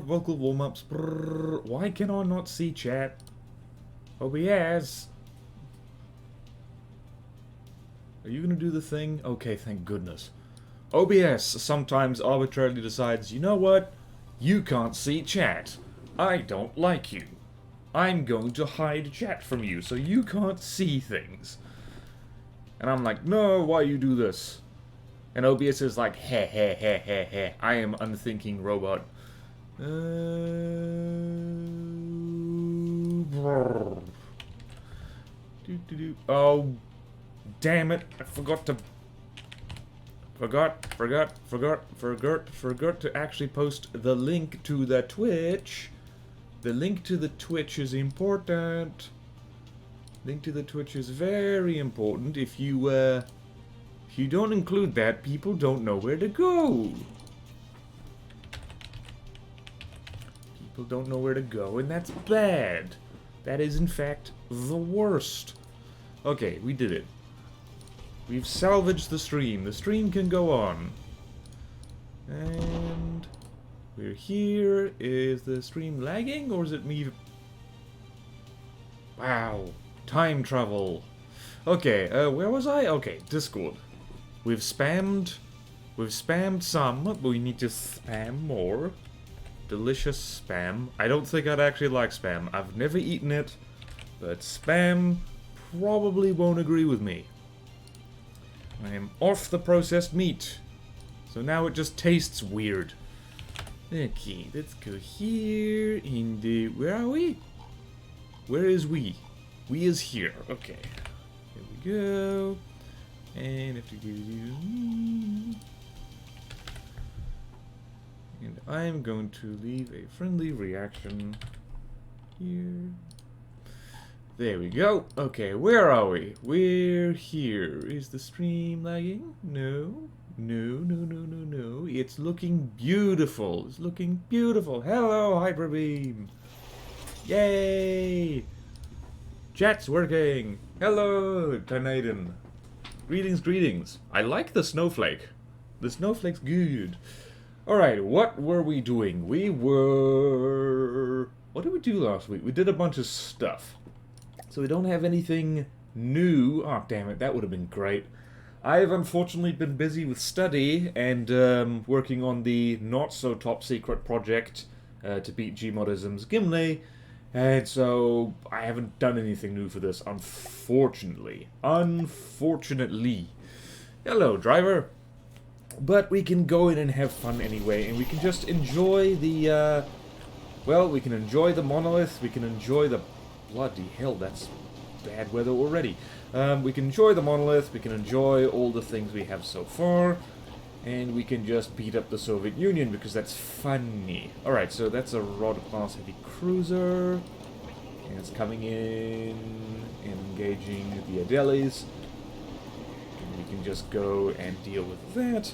Vocal warm-ups. Why can I not see chat? OBS. Are you gonna do the thing? Okay, thank goodness. OBS sometimes arbitrarily decides, you know what? You can't see chat. I don't like you. I'm going to hide chat from you so you can't see things. And I'm like, no, why you do this? And OBS is like, heh heh heh heh heh. I am unthinking robot. Oh, damn it! I forgot to. Forgot to actually post the link to the Twitch. The link to the Twitch is important. Link to the Twitch is very important. If you don't include that, people don't know where to go. People don't know where to go, and that's bad. That is, in fact, the worst. Okay, we did it. We've salvaged the stream. The stream can go on. And we're here. Is the stream lagging, or is it me? Wow. Time travel. Okay, where was I? Okay, Discord. We've spammed some, but we need to spam more. Delicious spam. I don't think I'd actually like spam. I've never eaten it, but spam probably won't agree with me. I am off the processed meat. So now it just tastes weird. Okay, let's go here in the... Where are we? Where is we? We is here. Okay. Here we go. And if you do... And I'm going to leave a friendly reaction here. There we go. Okay, where are we? We're here. Is the stream lagging? No. No. It's looking beautiful. It's looking beautiful. Hello, Hyperbeam. Yay! Chat's working. Hello, Tornaden. Greetings. I like the snowflake. The snowflake's good. Alright, what were we doing? We were... What did we do last week? We did a bunch of stuff. So we don't have anything new. Oh, damn it, that would have been great. I've unfortunately been busy with study and working on the not-so-top-secret project to beat Gmodism's Gimli. And so I haven't done anything new for this, unfortunately. Unfortunately. Hello, driver. But we can go in and have fun anyway, and we can just enjoy the, well, we can enjoy the monolith, we can enjoy the... Bloody hell, that's bad weather already. We can enjoy the monolith, we can enjoy all the things we have so far, and we can just beat up the Soviet Union, because that's funny. Alright, so that's a Rod-class heavy cruiser, and it's coming in and engaging the Adelis. We can just go and deal with that.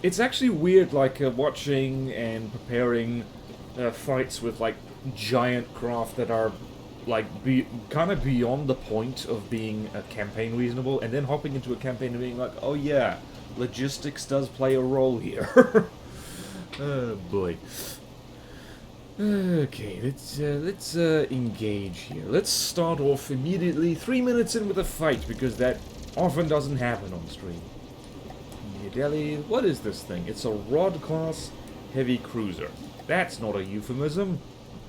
It's actually weird, like, watching and preparing fights with, like, giant craft that are, like, kind of beyond the point of being a campaign reasonable, and then hopping into a campaign and being like, oh yeah, logistics does play a role here. Oh boy. Okay, let's engage here. Let's start off immediately 3 minutes in with a fight, because that often doesn't happen on stream. Delhi, what is this thing? It's a Rod-class heavy cruiser. That's not a euphemism.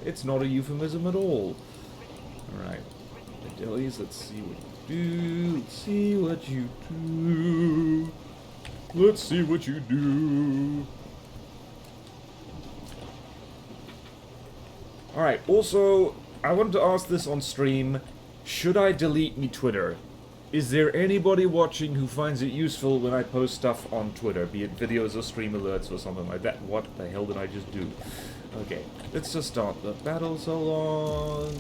It's not a euphemism at all. Alright. Delis, let's see what you do. Let's see what you do. Let's see what you do. Alright, also, I wanted to ask this on stream. Should I delete me Twitter? Is there anybody watching who finds it useful when I post stuff on Twitter, be it videos or stream alerts or something like that? What the hell did I just do? Okay, let's just start the battle so long.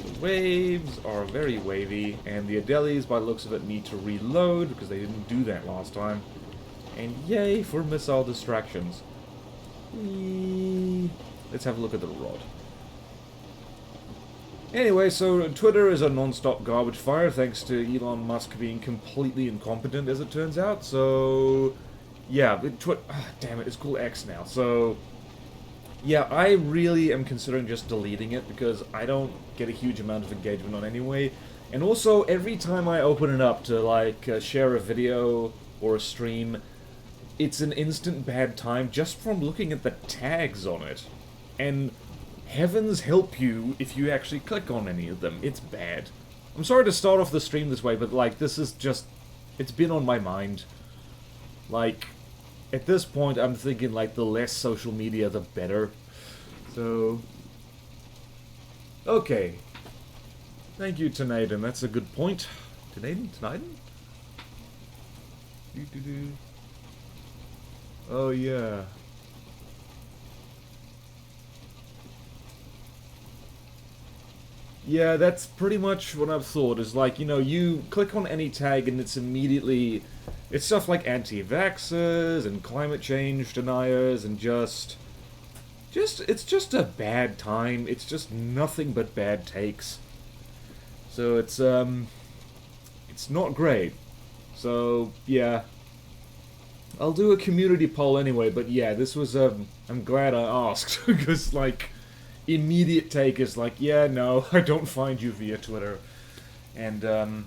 The waves are very wavy, and the Adelis, by the looks of it, need to reload, because they didn't do that last time. And yay for missile distractions. Let's have a look at the rod. Anyway, so Twitter is a non-stop garbage fire, thanks to Elon Musk being completely incompetent, as it turns out. So, yeah, damn it, it's called X now. So, yeah, I really am considering just deleting it because I don't get a huge amount of engagement on anyway. And also, every time I open it up to, like, share a video or a stream, it's an instant bad time just from looking at the tags on it. And heavens help you if you actually click on any of them. It's bad. I'm sorry to start off the stream this way, but, like, this is just... It's been on my mind. Like, at this point, I'm thinking, like, the less social media, the better. So... Okay. Thank you, Tanaden. That's a good point. Tanaden? Tanaden? Doo-doo-doo. Oh, yeah. Yeah, that's pretty much what I've thought, is like, you know, you click on any tag and it's immediately... It's stuff like anti-vaxxers and climate change deniers and it's just a bad time. It's just nothing but bad takes. So it's not great. So, yeah. I'll do a community poll anyway, but yeah, this was, I'm glad I asked, because, like, immediate take is like, yeah, no, I don't find you via Twitter. And,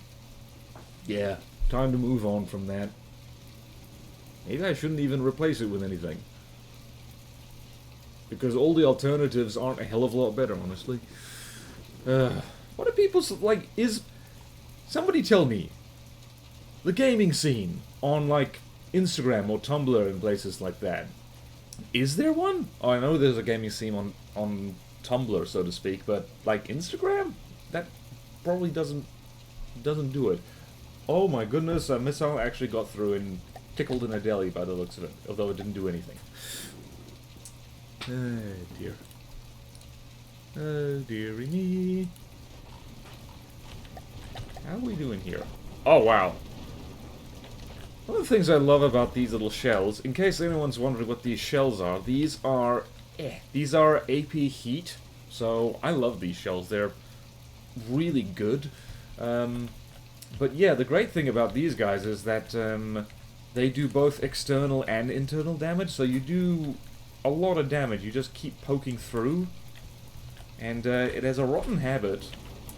yeah, time to move on from that. Maybe I shouldn't even replace it with anything. Because all the alternatives aren't a hell of a lot better, honestly. What are people's, like, somebody tell me, the gaming scene on, like, Instagram or Tumblr and places like that, is there one? Oh, I know there's a gaming scene on Tumblr, so to speak, but, like, Instagram? That probably doesn't do it. Oh my goodness, a missile actually got through and tickled in a deli by the looks of it, although it didn't do anything. Oh dear. Oh dearie me. How are we doing here? Oh wow. One of the things I love about these little shells, in case anyone's wondering what these shells are, these are AP heat, so I love these shells. They're really good. But yeah, the great thing about these guys is that they do both external and internal damage, so you do a lot of damage. You just keep poking through, and it has a rotten habit,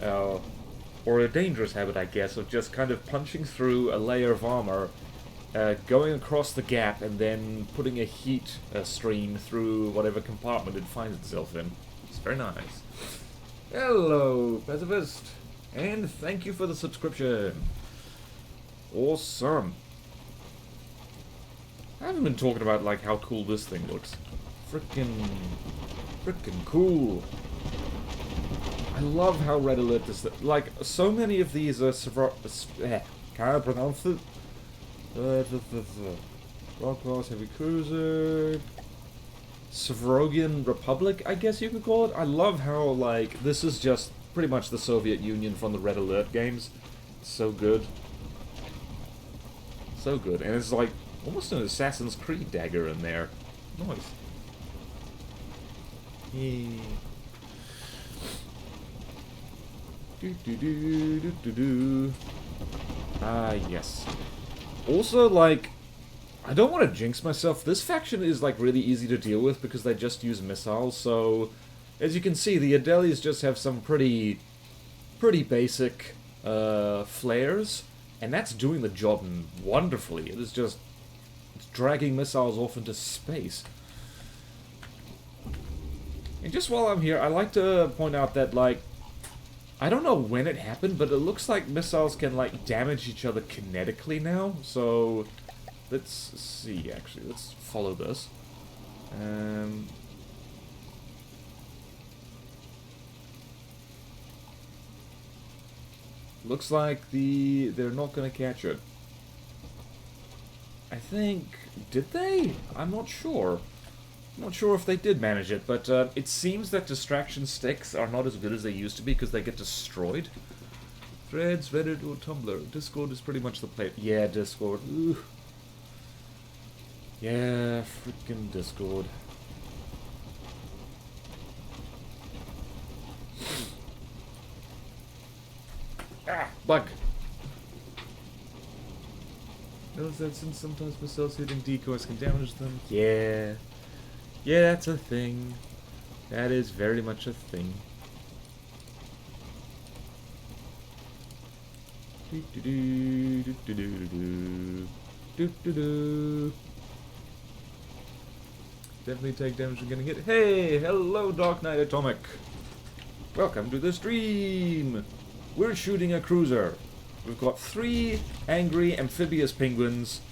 or a dangerous habit, I guess, of just kind of punching through a layer of armor, going across the gap, and then putting a heat stream through whatever compartment it finds itself in. It's very nice. Hello, pacifist, and thank you for the subscription. Awesome. I haven't been talking about, like, how cool this thing looks. Frickin' cool. I love how Red Alert is, like, so many of these are can't pronounce it. Rock Cross, Heavy Cruiser, Caravonian Republic, I guess you could call it. I love how, like, this is just pretty much the Soviet Union from the Red Alert games. It's so good. So good. And it's like almost an Assassin's Creed dagger in there. Nice. Yeah. Do. Ah, yes. Also, like, I don't want to jinx myself. This faction is, like, really easy to deal with because they just use missiles, so... As you can see, the Adelis just have some pretty basic, flares, and that's doing the job wonderfully. It is just... It's dragging missiles off into space. And just while I'm here, I like to point out that, like, I don't know when it happened, but it looks like missiles can, like, damage each other kinetically now, so... Let's see, actually. Let's follow this. Looks like they're not gonna catch it. I think... Did they? I'm not sure. I'm not sure if they did manage it, but it seems that distraction sticks are not as good as they used to be because they get destroyed. Threads, Reddit, or Tumblr. Discord is pretty much the place. Yeah, Discord. Ooh. Yeah, freaking Discord. Ah, bug. Knows that since sometimes missiles hitting decoys can damage them. Yeah. Yeah, that's a thing. That is very much a thing. Definitely take damage from getting hit. Hey, hello Dark Knight Atomic. Welcome to the stream. We're shooting a cruiser. We've got 3 angry amphibious penguins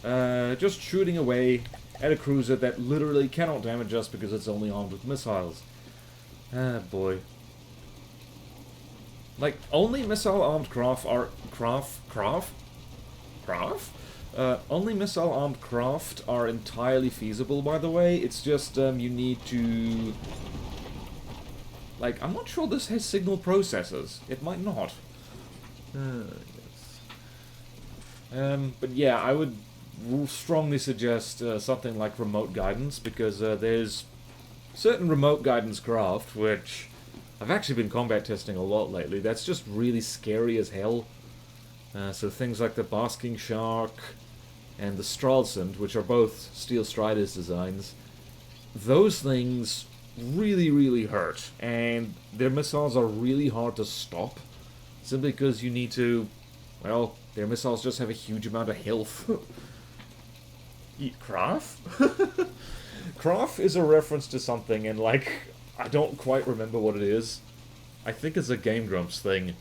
just shooting away at a cruiser that literally cannot damage us because it's only armed with missiles. Ah, boy. Like, only missile-armed craft are... only missile-armed craft are entirely feasible, by the way. It's just, you need to... Like, I'm not sure this has signal processors. It might not. Yes. But yeah, I would strongly suggest something like remote guidance, because there's certain remote guidance craft, which I've actually been combat testing a lot lately, that's just really scary as hell. So things like the Basking Shark and the Stralsund, which are both Steel Strider's designs, those things really, really hurt, and their missiles are really hard to stop, simply because you need to, well, their missiles just have a huge amount of health. Eat Kraft? Kraft is a reference to something, and like, I don't quite remember what it is. I think it's a Game Grumps thing.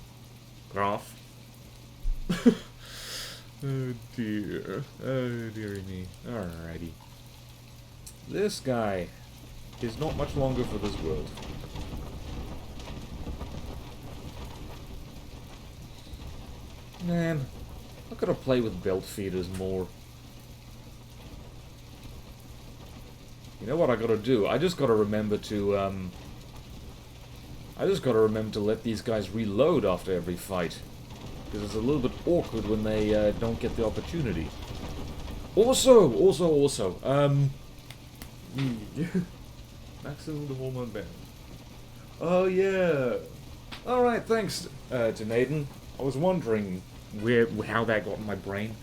Kraft. Oh dear. Oh dearie me. Alrighty. This guy is not much longer for this world. Man, I've got to play with belt feeders more. You know what I gotta do? I just gotta remember to, let these guys reload after every fight. Because it's a little bit awkward when they, don't get the opportunity. Also, Maximum the Hormone Band. Oh, yeah. Alright, thanks, to Naden. I was wondering how that got in my brain.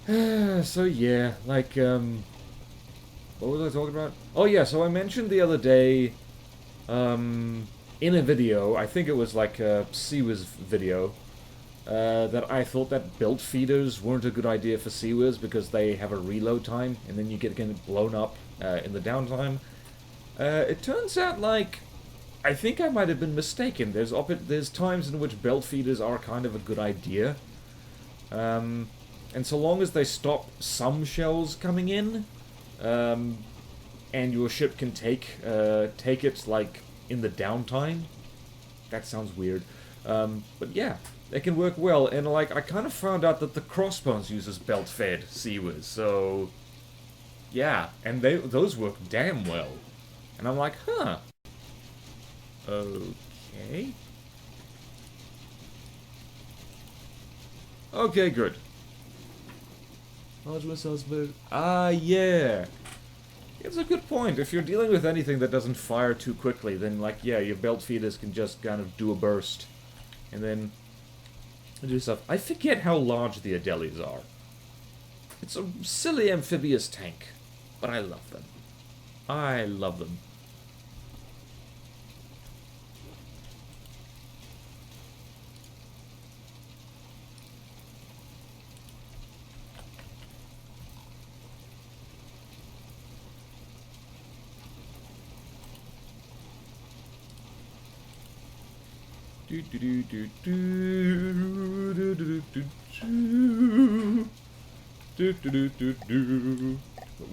So, yeah, like, what was I talking about? Oh yeah, so I mentioned the other day, in a video, I think it was like a Seawiz video, that I thought that belt feeders weren't a good idea for Seawiz because they have a reload time, and then you get blown up in the downtime. It turns out, like, I think I might have been mistaken. There's times in which belt feeders are kind of a good idea. And so long as they stop some shells coming in, and your ship can take it, like, in the downtime. That sounds weird. But yeah, they can work well, and, like, I kind of found out that the Crossbones uses belt-fed Seawiz, so... Yeah, and those work damn well. And I'm like, huh. Okay. Okay, good. Large missiles, but... yeah. It's a good point. If you're dealing with anything that doesn't fire too quickly, then, like, yeah, your belt feeders can just kind of do a burst. And then do stuff. I forget how large the Adelis are. It's a silly amphibious tank. But I love them. I love them.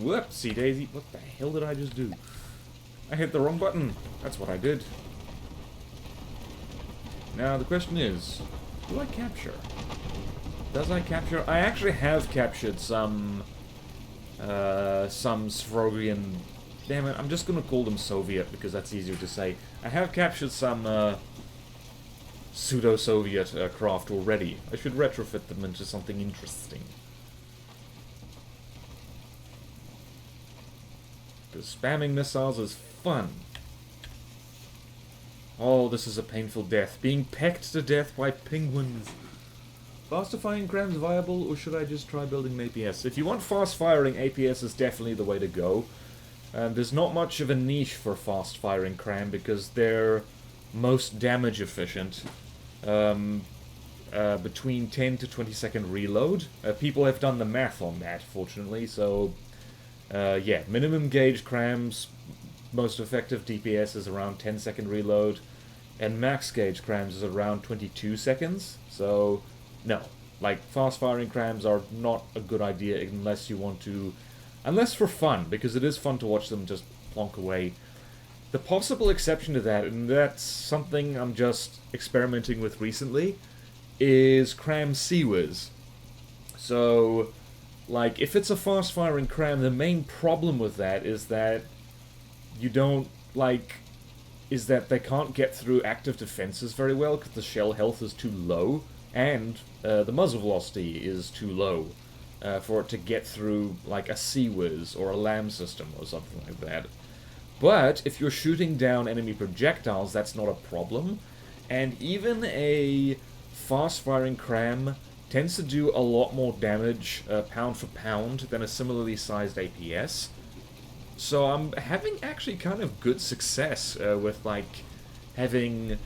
Whoopsie daisy, what the hell did I just do? I hit the wrong button. That's what I did. Now the question is, do I capture? Does I capture? I actually have captured some Svrogian... Damn it, I'm just gonna call them Soviet because that's easier to say. I have captured some pseudo-Soviet craft already. I should retrofit them into something interesting. Because spamming missiles is fun. Oh, this is a painful death. Being pecked to death by penguins. Faster firing crams viable, or should I just try building an APS? If you want fast firing, APS is definitely the way to go. There's not much of a niche for fast firing cram because they're most damage efficient. Between 10 to 20 second reload. People have done the math on that, fortunately, so yeah, minimum gauge crams, most effective DPS is around 10 second reload, and max gauge crams is around 22 seconds, so no, like, fast firing crams are not a good idea unless you want to, unless for fun, because it is fun to watch them just plonk away. The possible exception to that, and that's something I'm just experimenting with recently, is cram CWIS. So, like, if it's a fast-firing cram, the main problem with that is that you don't, like, is that they can't get through active defenses very well because the shell health is too low, and the muzzle velocity is too low for it to get through, like, a CWIS or a LAM system or something like that. But if you're shooting down enemy projectiles, that's not a problem, and even a fast-firing cram tends to do a lot more damage pound for pound than a similarly sized APS. So I'm having actually kind of good success with, like, having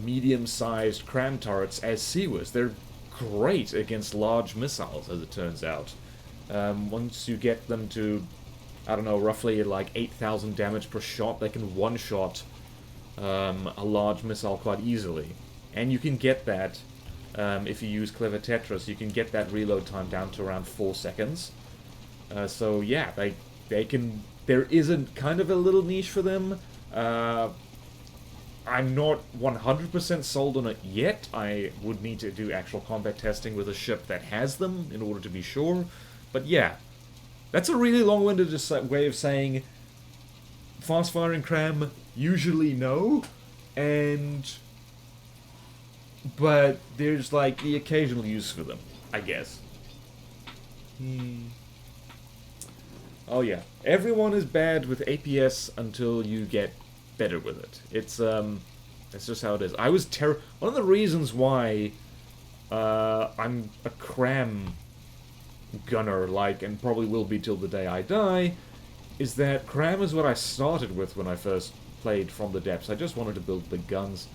medium-sized cram turrets as CWIS. They're great against large missiles, as it turns out. Once you get them to, I don't know, roughly like 8,000 damage per shot, they can one-shot a large missile quite easily. And you can get that, if you use Clever Tetris, you can get that reload time down to around 4 seconds. So yeah, they can, there is a kind of a little niche for them. I'm not 100% sold on it yet. I would need to do actual combat testing with a ship that has them in order to be sure. But yeah, that's a really long-winded way of saying fast-firing cram, usually no, but there's, like, the occasional use for them, I guess. Oh yeah, everyone is bad with APS until you get better with it. It's just how it is. I was one of the reasons why I'm a cram gunner, like, and probably will be till the day I die, is that cram is what I started with when I first played From the Depths. I just wanted to build big guns.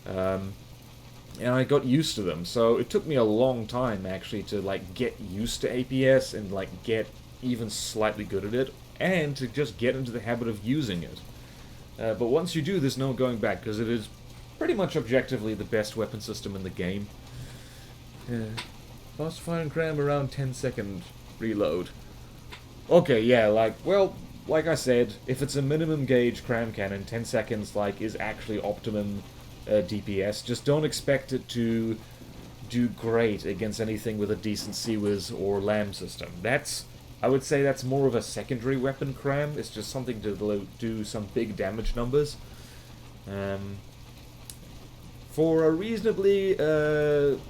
And I got used to them, so it took me a long time, actually, to, like, get used to APS and, like, get even slightly good at it, and to just get into the habit of using it. But once you do, there's no going back, because it is pretty much objectively the best weapon system in the game. Fast firing cram around 10-second reload. Okay, yeah, like, well, like I said, if it's a minimum gauge cram cannon, 10 seconds, like, is actually optimum DPS. Just don't expect it to do great against anything with a decent CWIS or LAM system. That's, I would say that's more of a secondary weapon cram. It's just something to do some big damage numbers. For a reasonably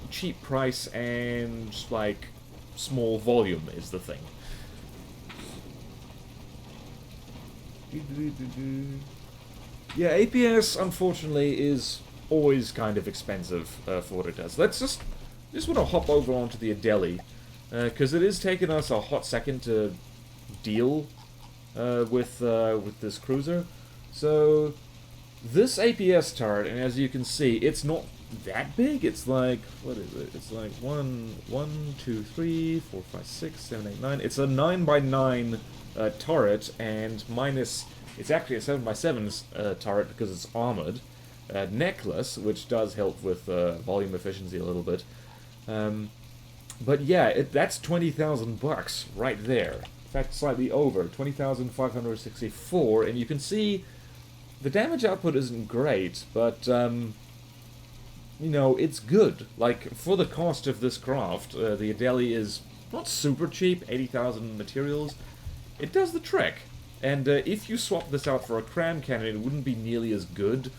cheap price and, like, small volume is the thing. Yeah, APS, unfortunately, is always kind of expensive for what it does. Let's just want to hop over onto the Adeli, because it is taking us a hot second to deal with this cruiser. So, this APS turret, and as you can see, it's not that big. It's like, what is it? It's like 1, 2, 3, 4, 5, 6, 7, 8, 9. It's a 9x9 turret, and minus, it's actually a 7x7 turret because it's armored. Necklace, which does help with volume efficiency a little bit. But yeah, that's 20,000 bucks right there. In fact, slightly over, 20,564, and you can see the damage output isn't great, but you know, it's good. Like, for the cost of this craft, the Adeli is not super cheap, 80,000 materials. It does the trick. And if you swap this out for a cram cannon, it wouldn't be nearly as good,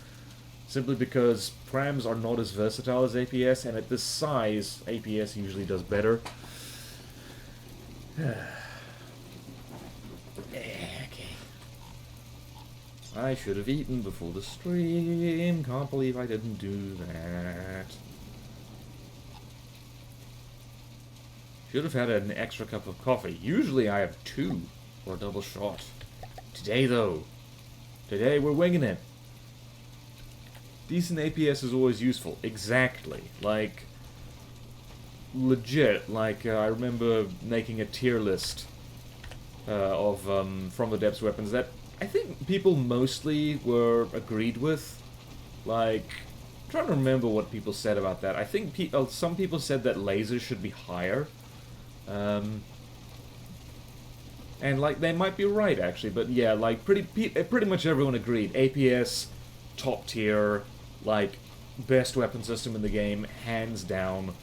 simply because crams are not as versatile as APS, and at this size, APS usually does better. Okay. I should have eaten before the stream. Can't believe I didn't do that. Should have had an extra cup of coffee. Usually I have 2 or a double shot. Today, though. Today we're winging it. Decent APS is always useful. Exactly. Like, legit. Like, I remember making a tier list of From the Depths weapons that I think people mostly were agreed with. Like, I'm trying to remember what people said about that. I think some people said that lasers should be higher. And, like, they might be right, actually. But, yeah, like, pretty much everyone agreed. APS, top tier, like, best weapon system in the game, hands down.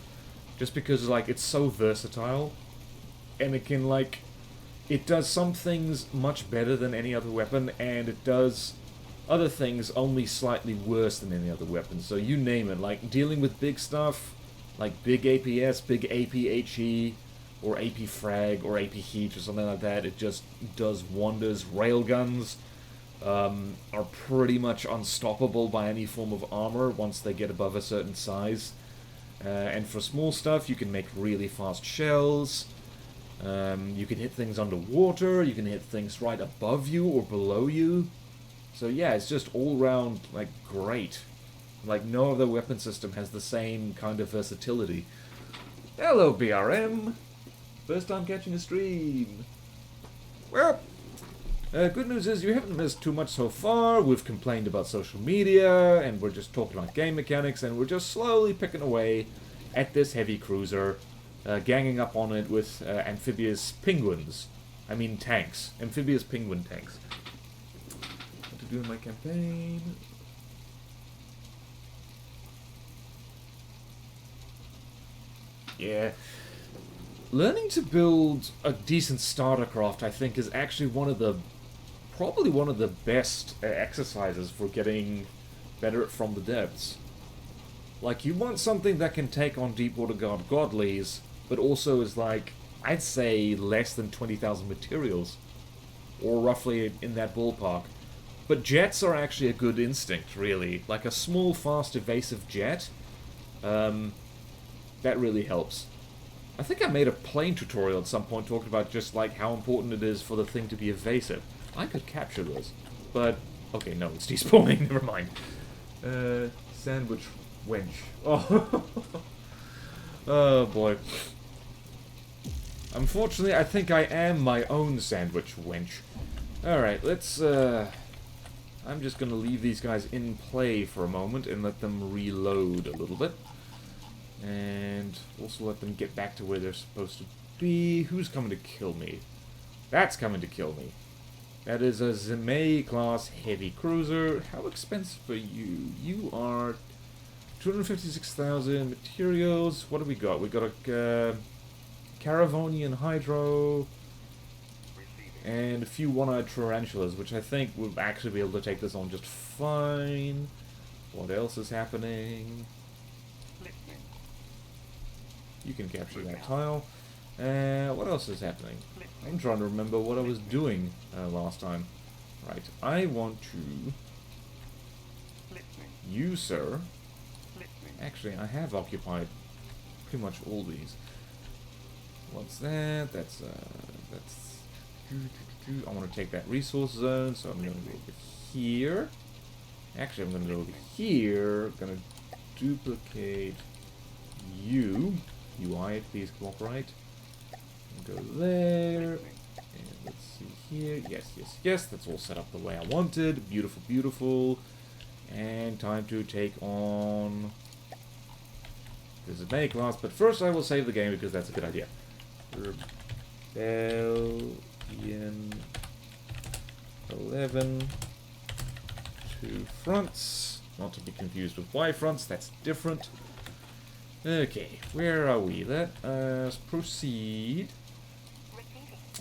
Just because, like, it's so versatile. And it can, like, it does some things much better than any other weapon, and it does other things only slightly worse than any other weapon. So you name it, like, dealing with big stuff, like big APS, big APHE, or AP Frag, or AP Heat, or something like that, it just does wonders. Railguns are pretty much unstoppable by any form of armor once they get above a certain size. And for small stuff, you can make really fast shells. You can hit things underwater, you can hit things right above you or below you. So yeah, it's just all round, like, great. Like, no other weapon system has the same kind of versatility. Hello, BRM! First time catching a stream. Well, good news is you haven't missed too much so far. We've complained about social media, and we're just talking about game mechanics, and we're just slowly picking away at this heavy cruiser, ganging up on it with amphibious penguins. I mean tanks. Amphibious penguin tanks. What to do in my campaign? Yeah. Learning to build a decent starter craft, I think, is actually probably one of the best exercises for getting better at From the Depths. Like, you want something that can take on Deepwater Godlies, but also is like, I'd say, less than 20,000 materials. Or roughly in that ballpark. But jets are actually a good instinct, really. Like a small, fast, evasive jet, that really helps. I think I made a plane tutorial at some point talking about just, like, how important it is for the thing to be evasive. I could capture this, but... Okay, no, it's despawning, never mind. Sandwich wench. Oh, oh boy. Unfortunately, I think I am my own sandwich wench. Alright, let's, I'm just gonna leave these guys in play for a moment and let them reload a little bit. And also let them get back to where they're supposed to be. Who's coming to kill me? That's coming to kill me. That is a Zimei class heavy cruiser. How expensive are you? You are 256,000 materials. What do we got? We got a Caravonian Hydro and a few one-eyed tarantulas, which I think will actually be able to take this on just fine. What else is happening? You can capture that tile. What else is happening? I'm trying to remember what I was doing last time. Right, I want to... You, sir. Actually, I have occupied pretty much all these. What's that? That's... I want to take that resource zone, so I'm going to go over here. Actually, I'm going to go over here. I'm going to duplicate you. UI, please cooperate. Go there. And let's see here. Yes, yes, yes. That's all set up the way I wanted. Beautiful, beautiful. And time to take on... This is May class, but first I will save the game because that's a good idea. Rebellion 11. 2 fronts. Not to be confused with Y fronts, that's different. Okay, where are we? Let us proceed.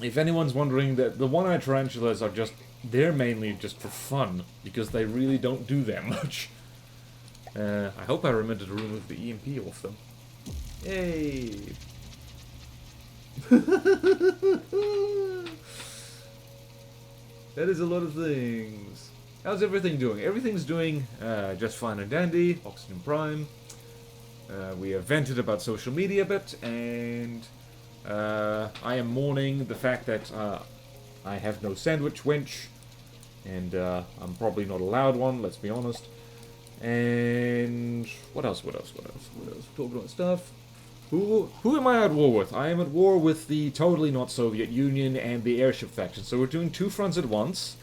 If anyone's wondering, that the one-eyed tarantulas are just... They're mainly just for fun, because they really don't do that much. I hope I remember to remove the EMP off them. Yay! That is a lot of things. How's everything doing? Everything's doing just fine and dandy. Oxygen Prime. We have vented about social media a bit, and I am mourning the fact that I have no sandwich wench, and I'm probably not allowed one, let's be honest. And what else? Talking about stuff. Who am I at war with? I am at war with the totally not Soviet Union and the airship faction. So we're doing two fronts at once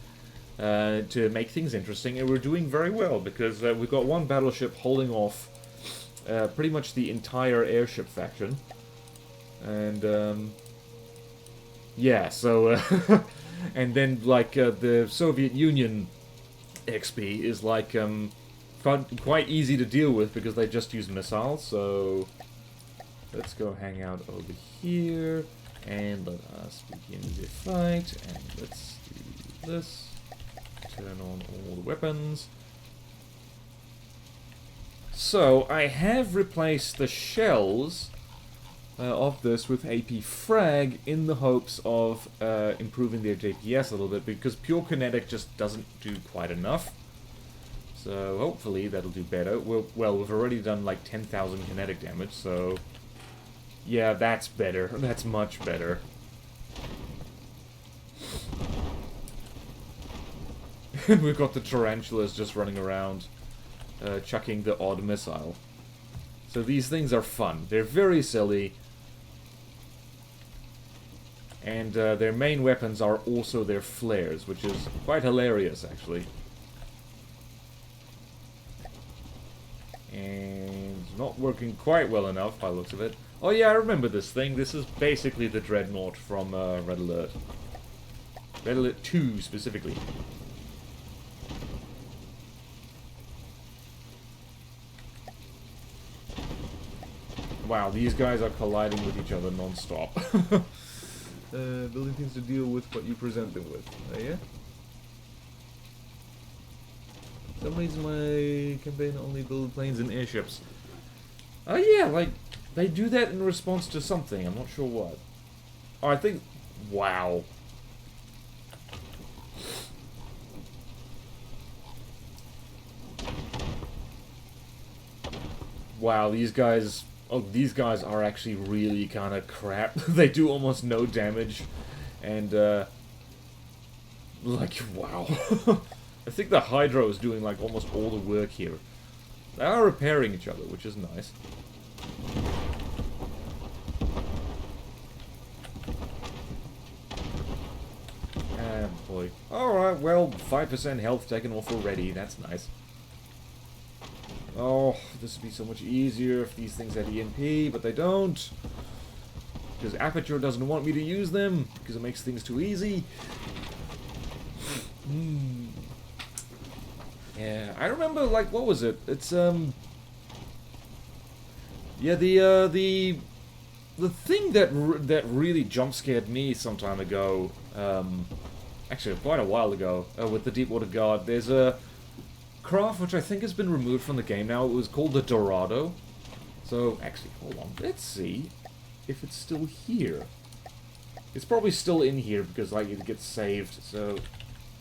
to make things interesting, and we're doing very well because we've got one battleship holding off pretty much the entire airship faction. And yeah, so and then like the Soviet Union XP is like quite easy to deal with because they just use missiles. So let's go hang out over here and let us begin the fight. And let's do this. Turn on all the weapons. So I have replaced the shells of this with AP Frag in the hopes of improving their JPS a little bit, because pure kinetic just doesn't do quite enough. So hopefully that'll do better. Well, we've already done like 10,000 kinetic damage, so yeah, that's better. That's much better. And we've got the tarantulas just running around, chucking the odd missile. So these things are fun. They're very silly. And their main weapons are also their flares, which is quite hilarious, actually. And not working quite well enough, by the looks of it. Oh yeah, I remember this thing. This is basically the Dreadnought from Red Alert. Red Alert 2, specifically. Wow, these guys are colliding with each other non-stop. Building things to deal with what you present them with. Yeah? For some reason my campaign only build planes and airships. Oh yeah, like, they do that in response to something, I'm not sure what. Oh, I think... Wow. Wow, these guys... Oh, these guys are actually really kind of crap. They do almost no damage. And, like, wow. I think the Hydro is doing, like, almost all the work here. They are repairing each other, which is nice. Ah, boy. Alright, well, 5% health taken off already. That's nice. Oh, this would be so much easier if these things had EMP, but they don't. Because Aperture doesn't want me to use them, because it makes things too easy. Yeah, I remember, like, what was it? It's, yeah, the thing that really jump-scared me some time ago, actually quite a while ago, with the Deepwater Guard, there's a craft which I think has been removed from the game now. It was called the Dorado. So, actually, hold on. Let's see if it's still here. It's probably still in here because, like, it gets saved. So,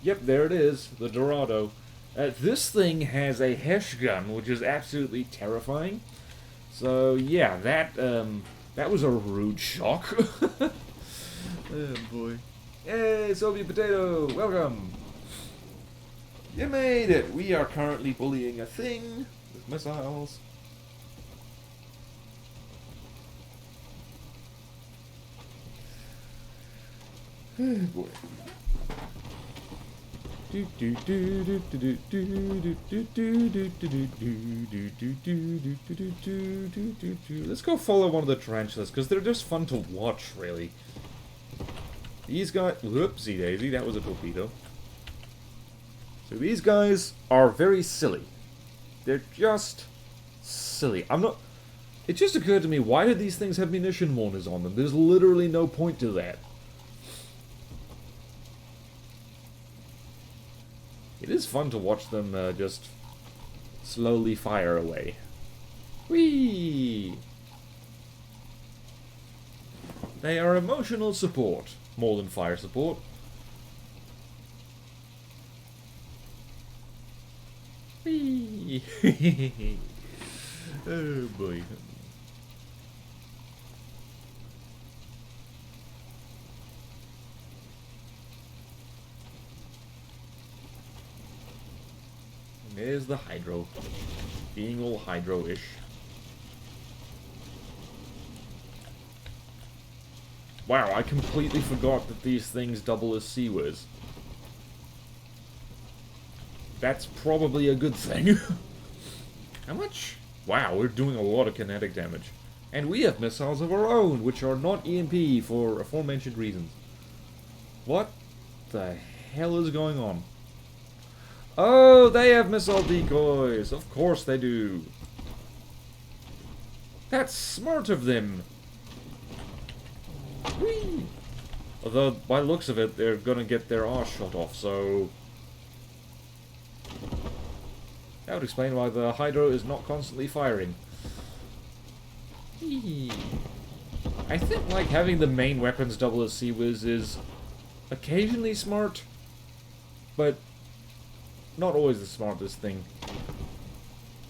yep, there it is, the Dorado. This thing has a Hesh gun, which is absolutely terrifying. So, yeah, that was a rude shock. Oh, boy. Hey, Soviet Potato, welcome! You made it! We are currently bullying a thing with missiles. Oh boy. Let's go follow one of the tarantulas, because they're just fun to watch, really. These guys... Whoopsie daisy, that was a torpedo. So these guys are very silly. They're just silly. I'm not... It just occurred to me, why do these things have munition mourners on them? There's literally no point to that. It is fun to watch them just slowly fire away. Whee! They are emotional support, more than fire support. Whee! Oh boy. There's the hydro. Being all hydro-ish. Wow, I completely forgot that these things double as seaways. That's probably a good thing. How much? Wow, we're doing a lot of kinetic damage. And we have missiles of our own, which are not EMP for aforementioned reasons. What the hell is going on? Oh, they have missile decoys. Of course they do. That's smart of them. Whee! Although, by the looks of it, they're gonna get their arse shot off, so... that would explain why the Hydro is not constantly firing. I think, like, having the main weapons double as Sea-Wiz is occasionally smart, but not always the smartest thing.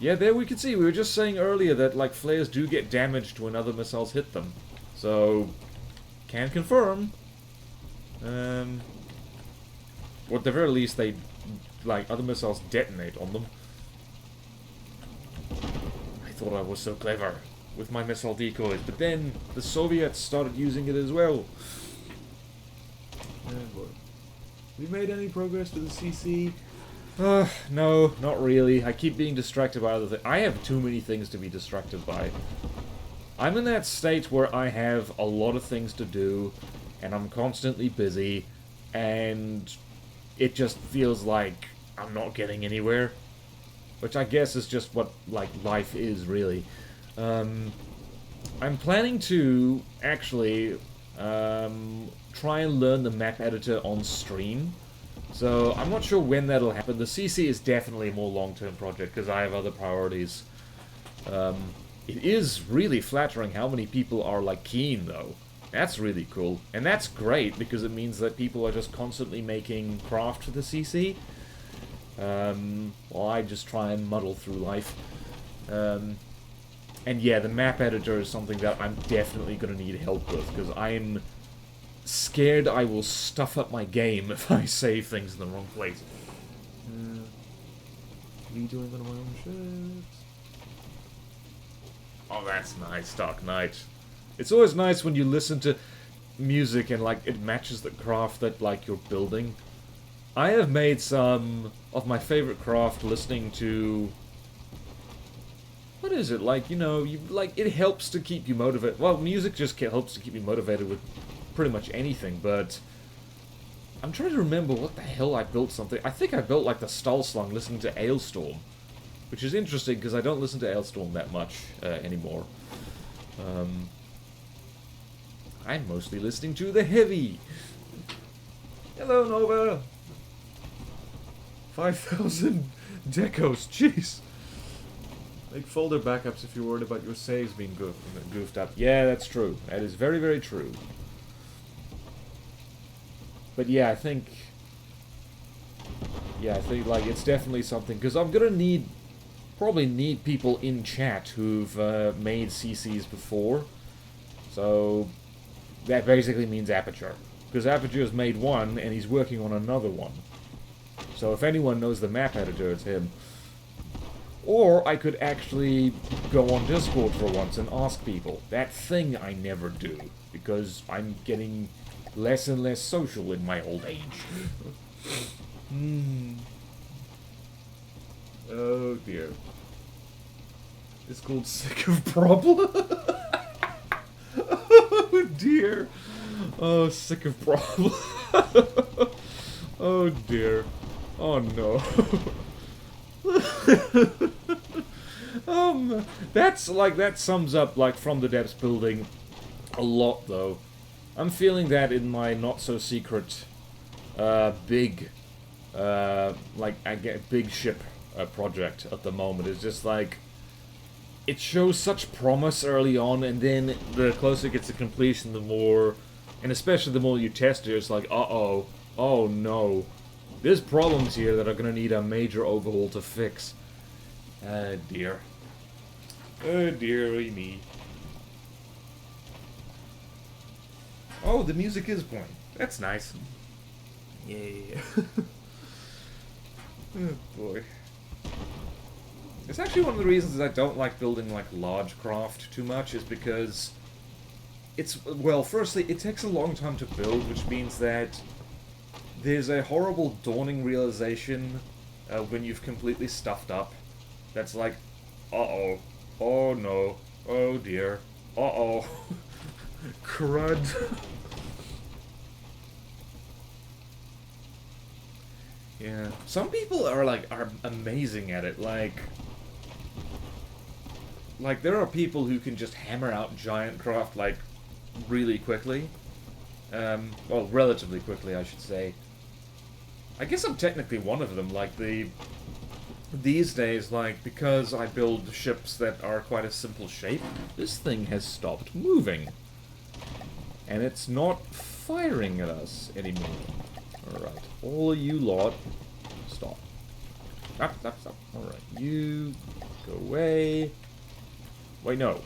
Yeah, there we can see, we were just saying earlier that, like, flares do get damaged when other missiles hit them. So, can confirm. Or at the very least, they, like, other missiles detonate on them. I thought I was so clever with my missile decoys, but then the Soviets started using it as well. Oh boy. We made any progress to the CC? No, not really. I keep being distracted by other things. I have too many things to be distracted by. I'm in that state where I have a lot of things to do, and I'm constantly busy, and it just feels like I'm not getting anywhere. Which I guess is just what, like, life is, really. I'm planning to, actually, try and learn the map editor on stream. So, I'm not sure when that'll happen. The CC is definitely a more long-term project, because I have other priorities. It is really flattering how many people are, like, keen, though. That's really cool. And that's great, because it means that people are just constantly making craft for the CC. While I just try and muddle through life. And yeah, the map editor is something that I'm definitely going to need help with, because I'm scared I will stuff up my game if I save things in the wrong place. Redoing one of my own ships. Oh, that's nice, Dark Knight. It's always nice when you listen to music and, like, it matches the craft that, like, you're building. I have made some of my favorite craft listening to... what is it? Like, you know, it helps to keep you motivated. Well, music just helps to keep you motivated with pretty much anything, but... I'm trying to remember what the hell I built something. I think I built, like, the Stallslung listening to Ailstorm. Which is interesting, because I don't listen to Ailstorm that much anymore. I'm mostly listening to the Heavy. Hello, Nova! 5,000 decos, jeez! Make folder backups if you're worried about your saves being goofed up. Yeah, that's true. That is very, very true. But yeah, I think, like, it's definitely something, because I'm gonna probably need people in chat who've made CCs before. So, that basically means Aperture. Because Aperture's made one, and he's working on another one. So if anyone knows the map editor, it's him. Or I could actually go on Discord for once and ask people. That thing I never do, because I'm getting less and less social in my old age. Oh dear. It's called Sick of Problem. Oh dear. Oh, Sick of Problem. Oh dear. Oh no. That's like, that sums up, like, From the Depths building a lot, though. I'm feeling that in my not-so-secret, big, like, I get big ship project at the moment. It's just like, it shows such promise early on, and then the closer it gets to completion, the more, and especially the more you test it, it's like, uh-oh, oh no. There's problems here that are gonna need a major overhaul to fix. Oh dear. Oh dearie me. Oh, the music is playing. That's nice. Yeah. Oh boy. It's actually one of the reasons that I don't like building, like, large craft too much, is because it's, well, firstly, it takes a long time to build, which means that there's a horrible dawning realization when you've completely stuffed up. That's like, uh-oh, oh no, oh dear, uh-oh, crud. Yeah, some people are amazing at it, like there are people who can just hammer out giant craft, like, really quickly. Well, relatively quickly, I should say. I guess I'm technically one of them, like, these days, like, because I build ships that are quite a simple shape, this thing has stopped moving. And it's not firing at us anymore. Alright, all of you lot, stop. Stop. Alright, you go away. Wait, no.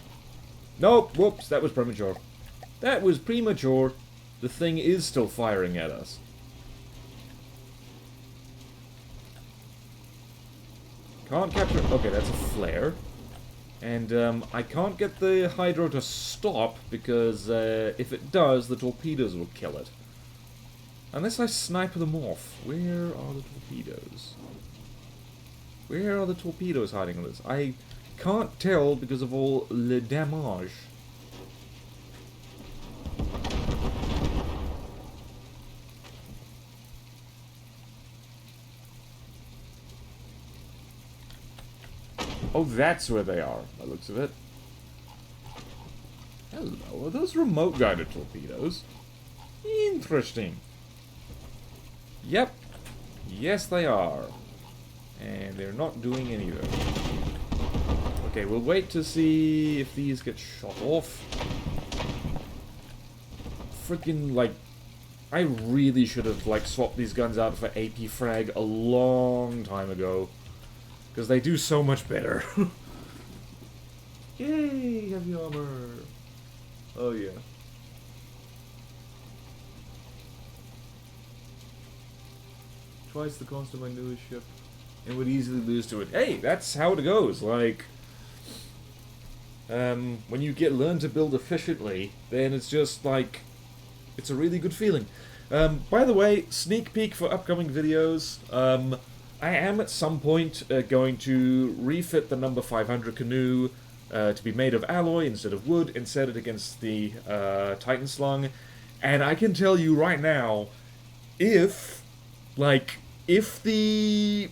Nope, whoops, that was premature. That was premature. The thing is still firing at us. Can't capture... Okay, that's a flare. And, I can't get the hydro to stop, because, if it does, the torpedoes will kill it. Unless I snipe them off. Where are the torpedoes? Where are the torpedoes hiding on this? I can't tell because of all le damage. Oh, that's where they are, by the looks of it. Hello, are those remote-guided torpedoes? Interesting. Yep. Yes, they are. And they're not doing any of it. Okay, we'll wait to see if these get shot off. Freaking, like... I really should have, like, swapped these guns out for AP frag a long time ago. Because they do so much better. Yay, heavy armor. Oh, yeah. Twice the cost of my newest ship. And would easily lose to it. Hey, that's how it goes. Like, when you learn to build efficiently, then it's just, like, it's a really good feeling. By the way, sneak peek for upcoming videos. I am at some point going to refit the number 500 canoe to be made of alloy instead of wood and set it against the Titan slung. And I can tell you right now, if the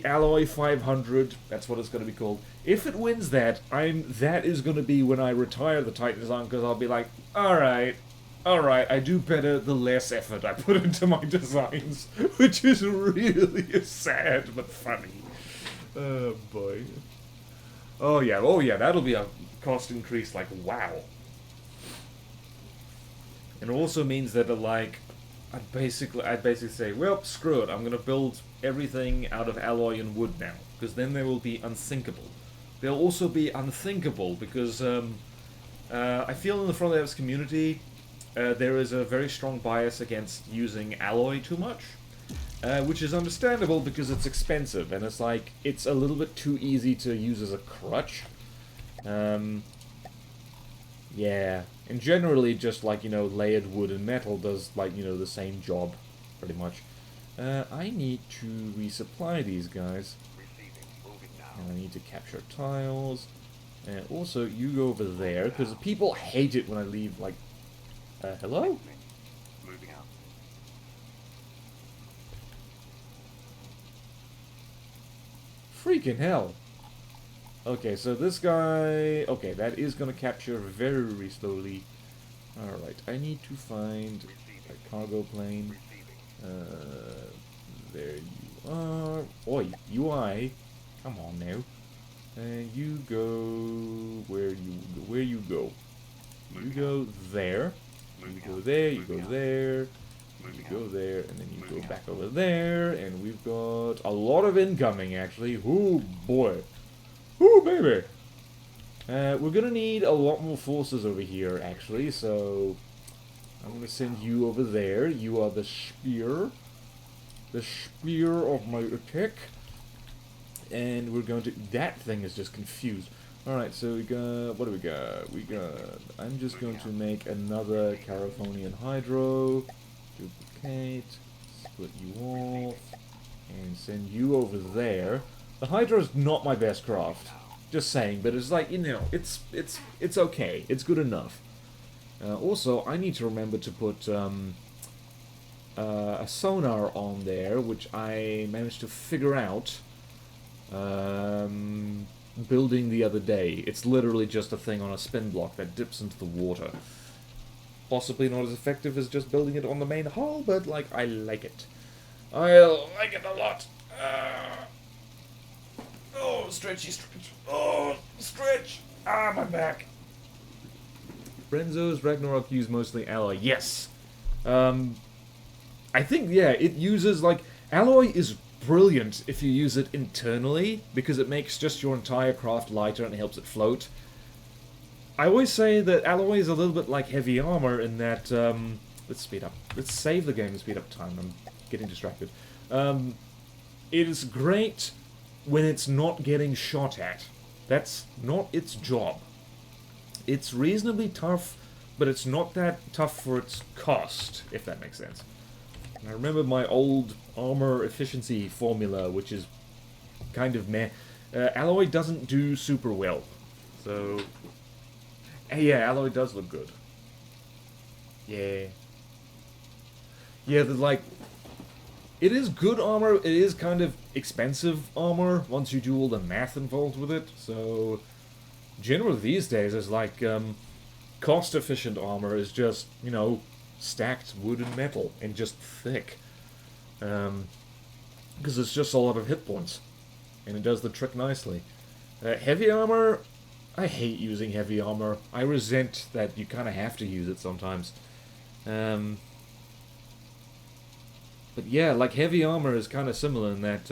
alloy 500, that's what it's going to be called, if it wins that, that is going to be when I retire the Titan slung, because I'll be like, alright, I do better the less effort I put into my designs, which is really sad but funny. Oh boy. Oh yeah, that'll be a cost increase, like, wow. It also means that, like, I'd basically say, well, screw it, I'm gonna build everything out of alloy and wood now, because then they will be unthinkable. They'll also be unthinkable, because, I feel in the Front Devs community, there is a very strong bias against using alloy too much, which is understandable because it's expensive, and it's like, it's a little bit too easy to use as a crutch. Yeah, and generally just, like, you know, layered wood and metal does, like, you know, the same job, pretty much. I need to resupply these guys. And I need to capture tiles. And also, you go over there, because people hate it when I leave, like, hello? Moving out. Freaking hell. Okay, so this guy... Okay, that is gonna capture very slowly. Alright, I need to find a cargo plane. There you are. Oi, UI. Come on now. And you go... Where you go? You go there. You go there, you go there, you go there, and then you go back over there, and we've got a lot of incoming, actually. Ooh, boy. Ooh, baby. We're gonna need a lot more forces over here, actually, so I'm gonna send you over there. You are the spear of my attack. And we're going to... That thing is just confused. Alright, so we got... What do we got? We got... I'm just going to make another Caravonian Hydro. Duplicate. Split you off. And send you over there. The Hydro's not my best craft. Just saying, but it's like, you know, it's okay. It's good enough. Also, I need to remember to put a sonar on there, which I managed to figure out building the other day. It's literally just a thing on a spin block that dips into the water. Possibly not as effective as just building it on the main hull, but, like, I like it. I like it a lot. Oh, stretchy stretch. Oh, stretch. Ah, my back. Renzo's Ragnarok use mostly alloy. Yes. I think, yeah, it uses, like... Alloy is brilliant if you use it internally, because it makes just your entire craft lighter and helps it float. I always say that alloy is a little bit like heavy armor in that... let's speed up. Let's save the game and speed up time. I'm getting distracted. It is great when it's not getting shot at. That's not its job. It's reasonably tough, but it's not that tough for its cost, if that makes sense. And I remember my old armor efficiency formula, which is kind of meh. Alloy doesn't do super well. So, yeah, alloy does look good. Yeah. Yeah, like... It is good armor, it is kind of expensive armor once you do all the math involved with it, so... Generally these days is like, cost-efficient armor is just, you know, stacked wood and metal, and just thick. Because it's just a lot of hit points, and it does the trick nicely. Heavy armor, I hate using heavy armor. I resent that you kind of have to use it sometimes. But yeah, like, heavy armor is kind of similar in that,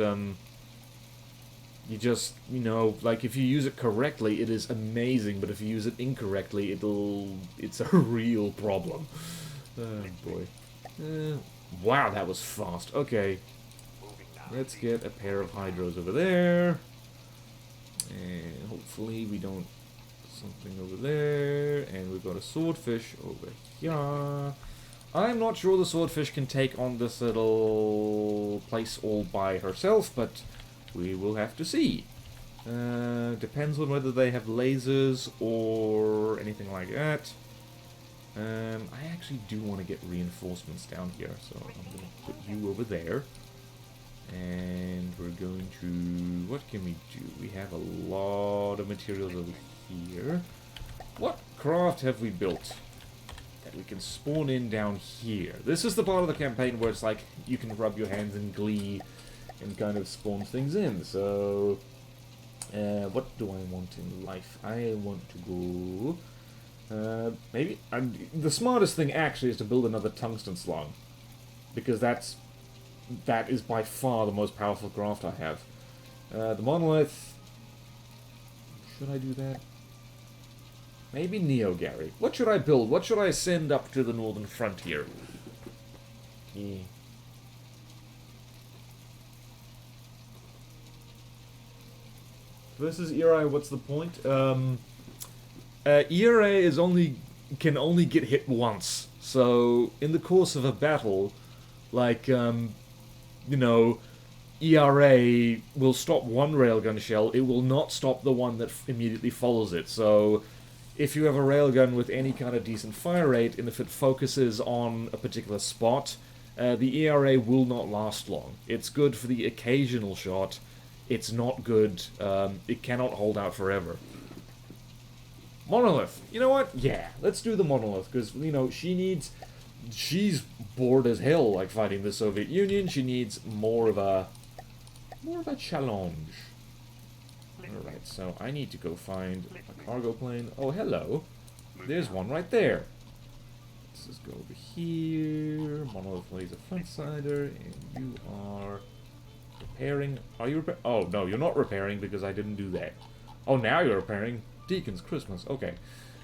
you just, you know, like, if you use it correctly, it is amazing, but if you use it incorrectly, it's a real problem. Oh, boy. Wow, that was fast. Okay. Let's get a pair of hydros over there. And hopefully we don't... Something over there. And we've got a swordfish over here. I'm not sure the swordfish can take on this little place all by herself, but we will have to see. Depends on whether they have lasers or anything like that. I actually do want to get reinforcements down here, so I'm going to put you over there. And we're going to... What can we do? We have a lot of materials over here. What craft have we built that we can spawn in down here? This is the part of the campaign where it's like you can rub your hands in glee and kind of spawn things in. So, what do I want in life? I want to go... maybe... the smartest thing actually is to build another tungsten slung. Because that is by far the most powerful craft I have. The monolith... Should I do that? Maybe Neo Gary. What should I build? What should I send up to the northern frontier? Yeah. Versus ERA, what's the point? ERA is can only get hit once. So, in the course of a battle, like, you know, ERA will stop one railgun shell, it will not stop the one that immediately follows it. So, if you have a railgun with any kind of decent fire rate, and if it focuses on a particular spot, the ERA will not last long. It's good for the occasional shot. It's not good. It cannot hold out forever. Monolith. You know what? Yeah, let's do the Monolith, because, you know, she's bored as hell, like, fighting the Soviet Union. She needs more of a challenge. Alright, so I need to go find a cargo plane. Oh, hello. There's one right there. Let's just go over here. Monolith laser front-sider, and you are repairing. Are you repairing? Oh, no, you're not repairing because I didn't do that. Oh, now you're repairing. Deacon's Christmas. Okay.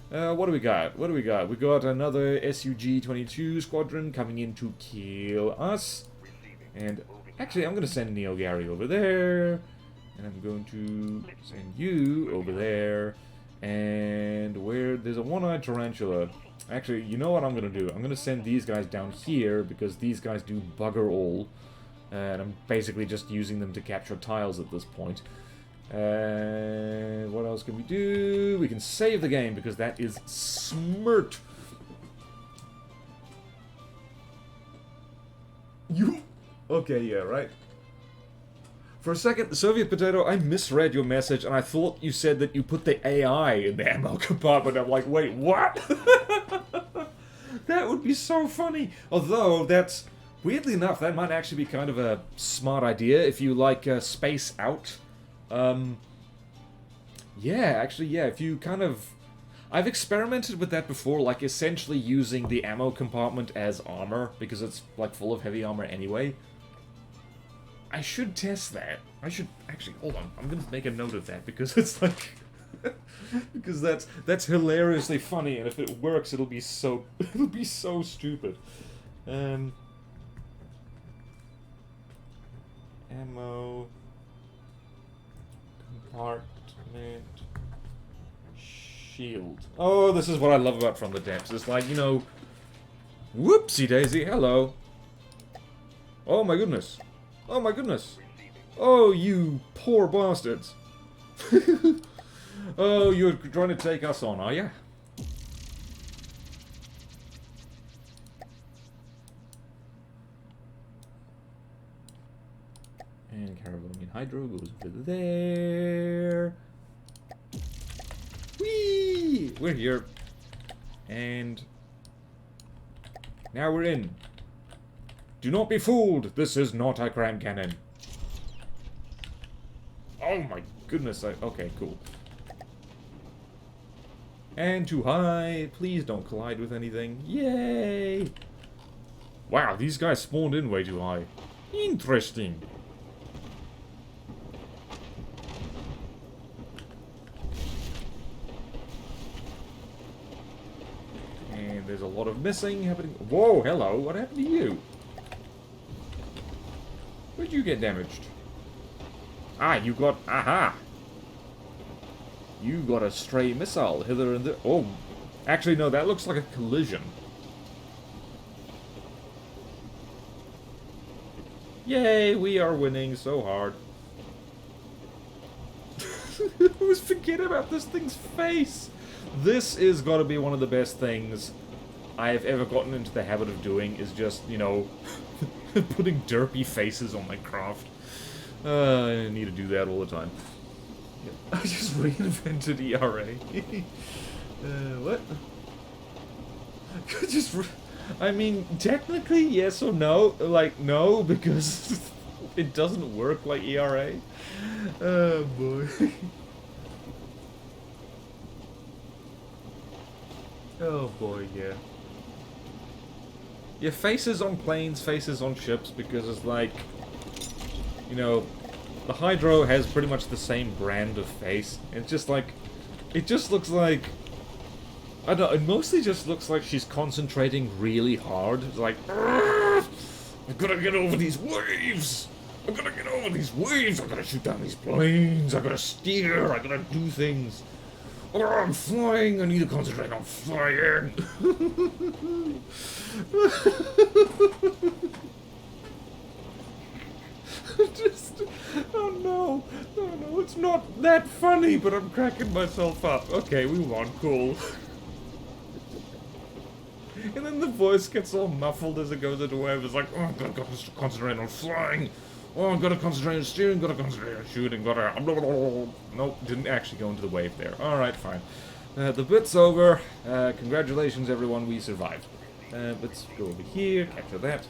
What do we got? What do we got? We got another SUG-22 squadron coming in to kill us. And actually, I'm going to send Neo Gary over there. And I'm going to send you over there. And where there's a one-eyed tarantula. Actually, you know what I'm going to do? I'm going to send these guys down here because these guys do bugger all. And I'm basically just using them to capture tiles at this point. And what else can we do? We can save the game because that is smart. You... Okay, yeah, right. For a second, Soviet Potato, I misread your message and I thought you said that you put the AI in the ammo compartment. I'm like, wait, what? That would be so funny. Although, that's... Weirdly enough, that might actually be kind of a smart idea if you like space out. Yeah, actually, yeah, if you kind of... I've experimented with that before, like essentially using the ammo compartment as armor, because it's like full of heavy armor anyway. I should test that. I should... Actually, hold on. I'm gonna make a note of that, because it's like... because that's hilariously funny, and if it works, it'll be so... it'll be so stupid. Ammo... Compartment... Shield. Oh, this is what I love about From the Depths. It's like, you know... Whoopsie daisy, hello. Oh my goodness. Oh my goodness. Oh, you poor bastards. Oh, you're trying to take us on, are you? And Caravonian Hydro goes over there. Whee! We're here. And... now we're in. Do not be fooled! This is not a cram cannon. Oh my goodness, okay, cool. And too high. Please don't collide with anything. Yay! Wow, these guys spawned in way too high. Interesting. And there's a lot of missing happening. Whoa, hello, what happened to you? Where'd you get damaged? Ah, you got... aha! You got a stray missile hither and there. Oh, actually no, that looks like a collision. Yay, we are winning so hard. I always forget about this thing's face. This is gotta be one of the best things I've ever gotten into the habit of doing, is just, you know, putting derpy faces on my craft. I need to do that all the time. I just reinvented ERA. What? I mean, technically, yes or no. Like, no, because it doesn't work like ERA. Oh, boy. Oh, boy, yeah. Yeah, faces on planes, faces on ships, because it's like... You know, the Hydro has pretty much the same brand of face. It's just like... It just looks like... I don't know, it mostly just looks like she's concentrating really hard. It's like... I've gotta get over these waves! I've gotta get over these waves! I've gotta shoot down these planes! I've gotta steer! I've gotta do things! Oh, I'm flying! I need to concentrate on flying! Just... Oh no! Oh no, it's not that funny, but I'm cracking myself up. Okay, we won. Cool. And then the voice gets all muffled as it goes into wave. It's like, oh, I've got to concentrate on flying. Oh, I've got to concentrate on steering. Got to concentrate on shooting. Got to... Nope, didn't actually go into the wave there. Alright, fine. The bit's over. Congratulations, everyone. We survived. Let's go over here. Capture that.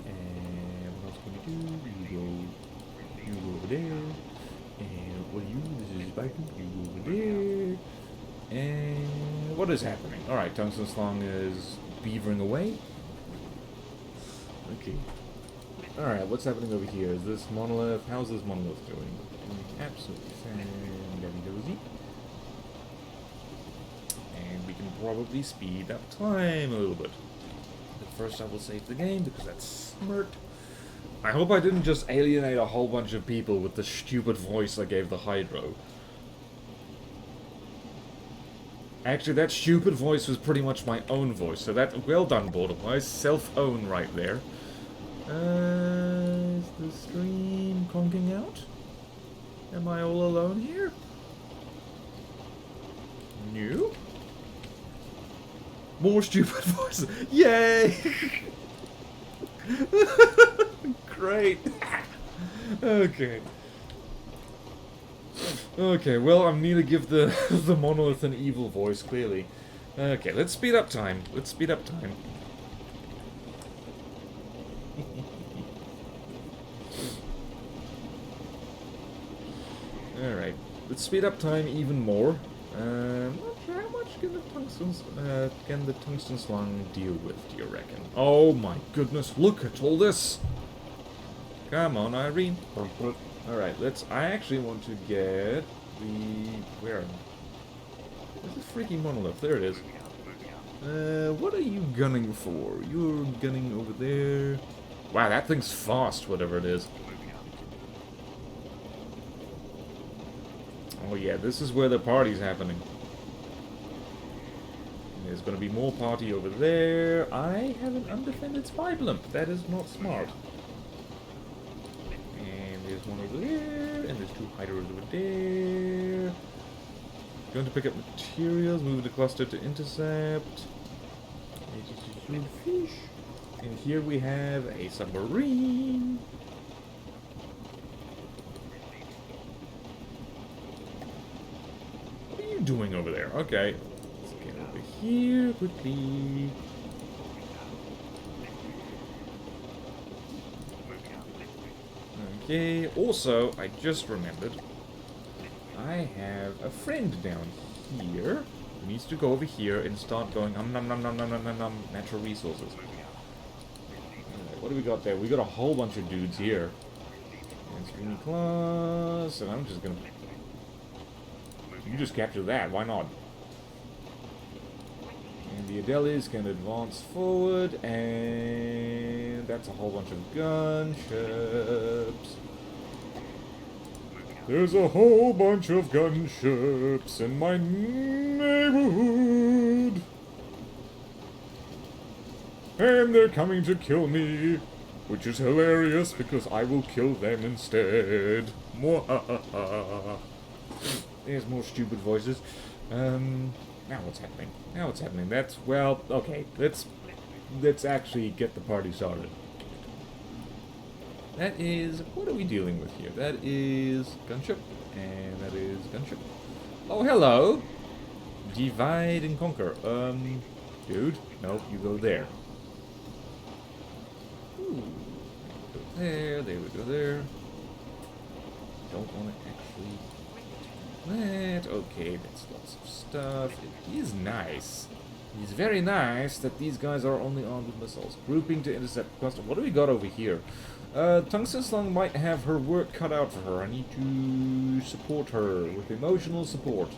And what else can we do? You go over there. And what are you? This is Viking. You go over there. And what is happening? Alright, Tungsten Slung is beavering away. Okay. Alright, what's happening over here? Is this monolith? How's this monolith doing? Absolutely fantastic. And we can probably speed up time a little bit. But first I will save the game because that's smart. I hope I didn't just alienate a whole bunch of people with the stupid voice I gave the Hydro. Actually, that stupid voice was pretty much my own voice, so that... Well done, BorderWise. Self-own right there. Is the stream conking out? Am I all alone here? No? More stupid voices. Yay! Great. Okay. Okay, well, I need to give the the monolith an evil voice, clearly. Okay, let's speed up time. Let's speed up time. Alright, let's speed up time even more. Not sure how much can the tungsten slung deal with, do you reckon? Oh my goodness, look at all this! Come on, Irene. Alright, I actually want to get the... Where? Where's the freaking monolith? There it is. What are you gunning for? You're gunning over there. Wow, that thing's fast, whatever it is. Oh yeah, this is where the party's happening. There's gonna be more party over there. I have an undefended spy blimp. That is not smart. There's one over there, and there's 2 hiders over there. Going to pick up materials, move the cluster to intercept. Fish. And here we have a submarine. What are you doing over there? Okay. Let's get over here quickly. Okay, also, I just remembered, I have a friend down here who needs to go over here and start going natural resources. What do we got there? We got a whole bunch of dudes here. And screen class, and I'm just gonna... You just capture that, why not? And the Adelis can advance forward, and that's a whole bunch of gunships. There's a whole bunch of gunships in my neighborhood. And they're coming to kill me, which is hilarious because I will kill them instead. There's more stupid voices. Now what's happening? Now what's happening? That's, well, okay, let's actually get the party started. That is, what are we dealing with here? That is gunship, and that is gunship. Oh, hello! Divide and conquer. Dude, no, you go there. Ooh, go there, they would go there. Don't want to actually... That, okay, that's lots of stuff. It is nice. It is very nice that these guys are only armed with missiles. Grouping to intercept cluster. What do we got over here? Tungsten Slung might have her work cut out for her. I need to support her with emotional support.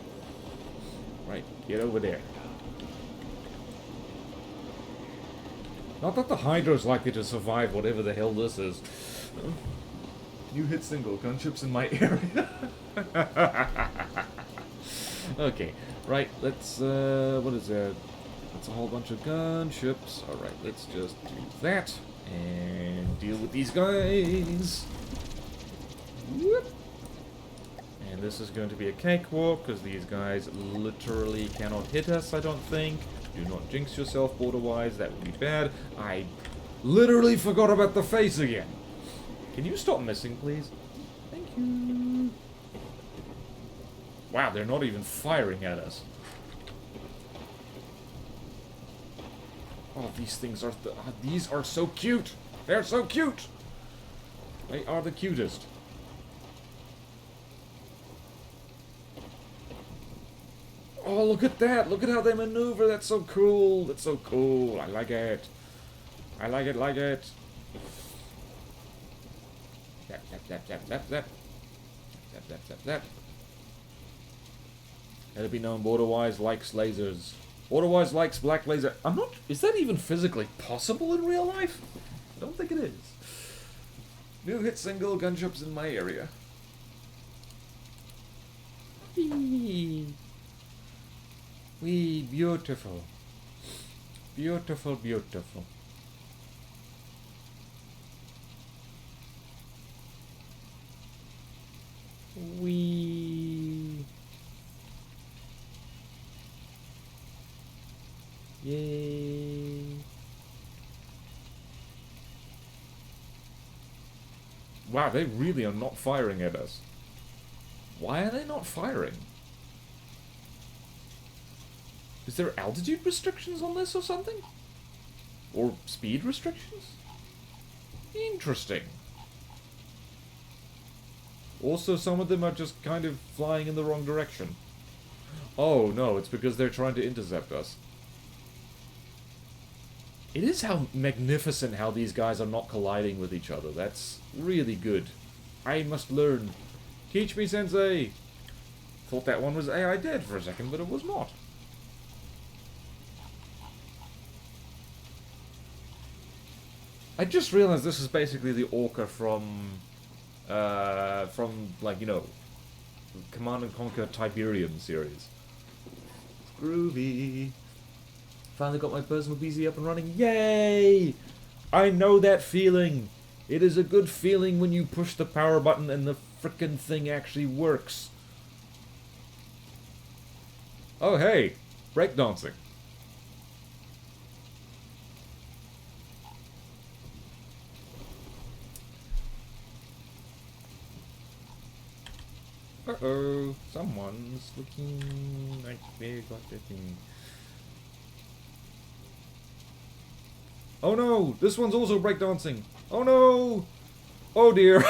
Right, get over there. Not that the Hydra's likely to survive whatever the hell this is. You hit single gunships in my area. Okay, right, let's, what is that? That's a whole bunch of gunships. Alright, let's just do that. And deal with these guys. Whoop. And this is going to be a cakewalk, because these guys literally cannot hit us, I don't think. Do not jinx yourself, BorderWise, that would be bad. I literally forgot about the face again. Can you stop missing, please? Thank you. Wow, they're not even firing at us. Oh, these things are... these are so cute! They're so cute! They are the cutest. Oh, look at that! Look at how they maneuver! That's so cool! That's so cool! I like it! I like it, like it! Zap, zap, zap, zap, zap, zap. Zap, zap, zap, zap. Let it be known, BorderWise likes lasers. BorderWise likes black laser. I'm not... Is that even physically possible in real life? I don't think it is. New hit single, gunships in my area. Wee, beautiful. Beautiful, beautiful. Wee. Yay. Wow, they really are not firing at us. Why are they not firing? Is there altitude restrictions on this or something? Or speed restrictions? Interesting. Also, some of them are just kind of flying in the wrong direction. Oh, no, it's because they're trying to intercept us. It is how magnificent how these guys are not colliding with each other. That's really good. I must learn. Teach me, Sensei! Thought that one was AI dead for a second, but it was not. I just realized this is basically the orca from like, you know, Command and Conquer Tiberium series. It's groovy. Finally got my personal PC up and running. Yay! I know that feeling. It is a good feeling when you push the power button and the frickin' thing actually works. Oh hey, breakdancing. Uh-oh, someone's looking like they got their thing. Oh no, this one's also breakdancing. Oh no! Oh dear.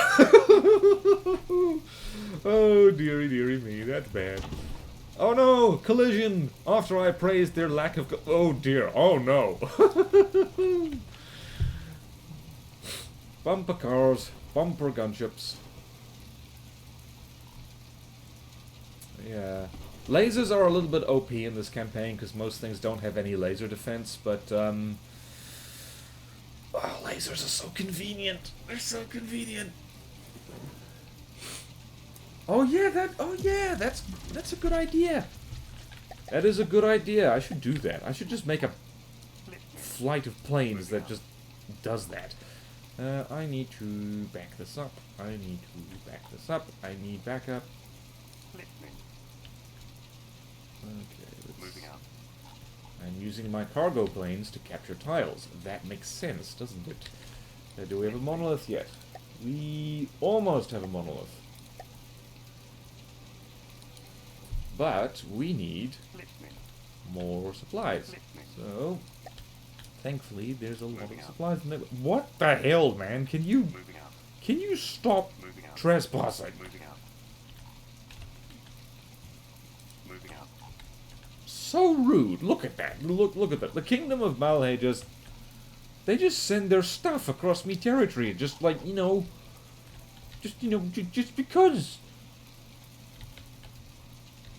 Oh dearie dearie me, that's bad. Oh no, collision! After I praised their lack of oh dear, oh no. Bumper cars, bumper gunships. Yeah. Lasers are a little bit OP in this campaign because most things don't have any laser defense, but oh, lasers are so convenient. They're so convenient. Oh yeah, that's a good idea. That is a good idea. I should do that. I should just make a flight of planes that just does that. I need to back this up. I need to back this up. I need backup. Okay, moving out. I'm using my cargo planes to capture tiles. That makes sense, doesn't it? Do we have a monolith yet? We almost have a monolith. But we need more supplies. So, thankfully, there's a lot of supplies. What the hell, man? Can you stop trespassing? So rude. Look at that. Look at that. The Kingdom of Malhay they just send their stuff across me territory. Just like, just because.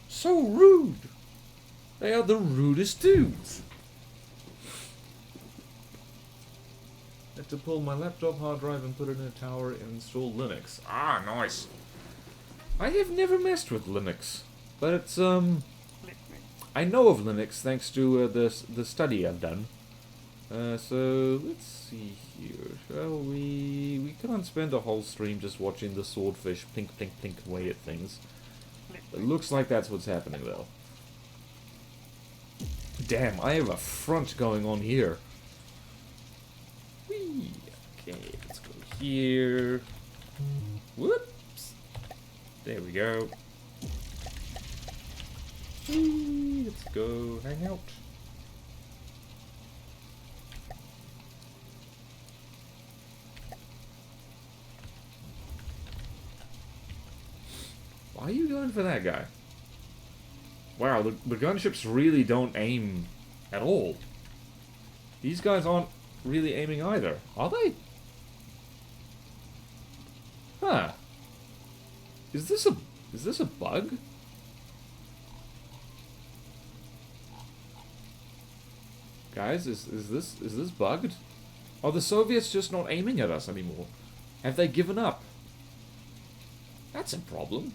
So rude. They are the rudest dudes. I have to pull my laptop hard drive and put it in a tower and install Linux. Ah, nice. I have never messed with Linux, but it's I know of Linux thanks to the study I've done. So let's see here. Shall we? We can't spend a whole stream just watching the swordfish plink plink plink away at things. It looks like that's what's happening though. Damn, I have a front going on here. Whee! Okay, let's go here. Whoops! There we go. Whee! Let's go hang out. Why are you going for that guy? Wow, the gunships really don't aim at all. These guys aren't really aiming either, are they? Huh. Is this a bug? Guys, is this bugged? Are the Soviets just not aiming at us anymore? Have they given up? That's a problem.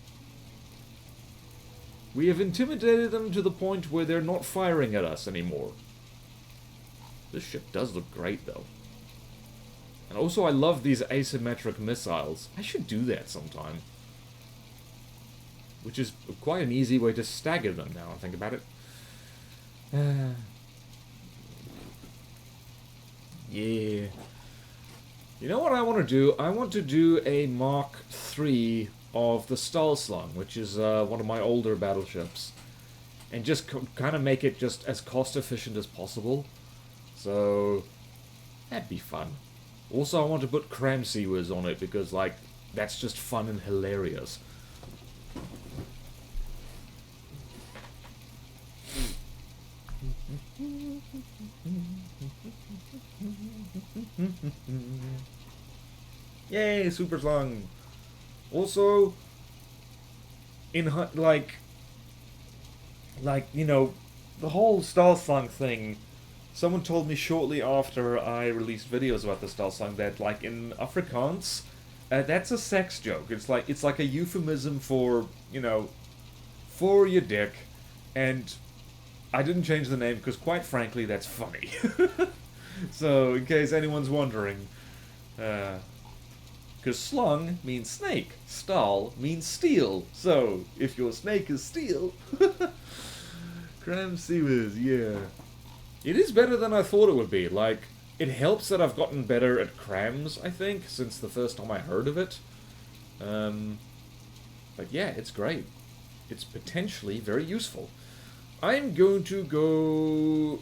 We have intimidated them to the point where they're not firing at us anymore. This ship does look great, though. And also, I love these asymmetric missiles. I should do that sometime. Which is quite an easy way to stagger them, now I think about it. Yeah. You know what I want to do? I want to do a Mark III of the Stahlslung, which is one of my older battleships. And just kind of make it just as cost efficient as possible. So, that'd be fun. Also, I want to put cram sewers on it because, like, that's just fun and hilarious. Yay, super slung. Also, in like you know, the whole Stahlslung thing. Someone told me shortly after I released videos about the Stahlslung that, like, in Afrikaans, that's a sex joke. It's like a euphemism for, you know, for your dick, and I didn't change the name because, quite frankly, that's funny. So, in case anyone's wondering, because slung means snake, Stahl means steel. So, if your snake is steel, cram sewers, yeah. It is better than I thought it would be. Like, it helps that I've gotten better at crams, I think, since the first time I heard of it. But yeah, it's great. It's potentially very useful. I'm going to go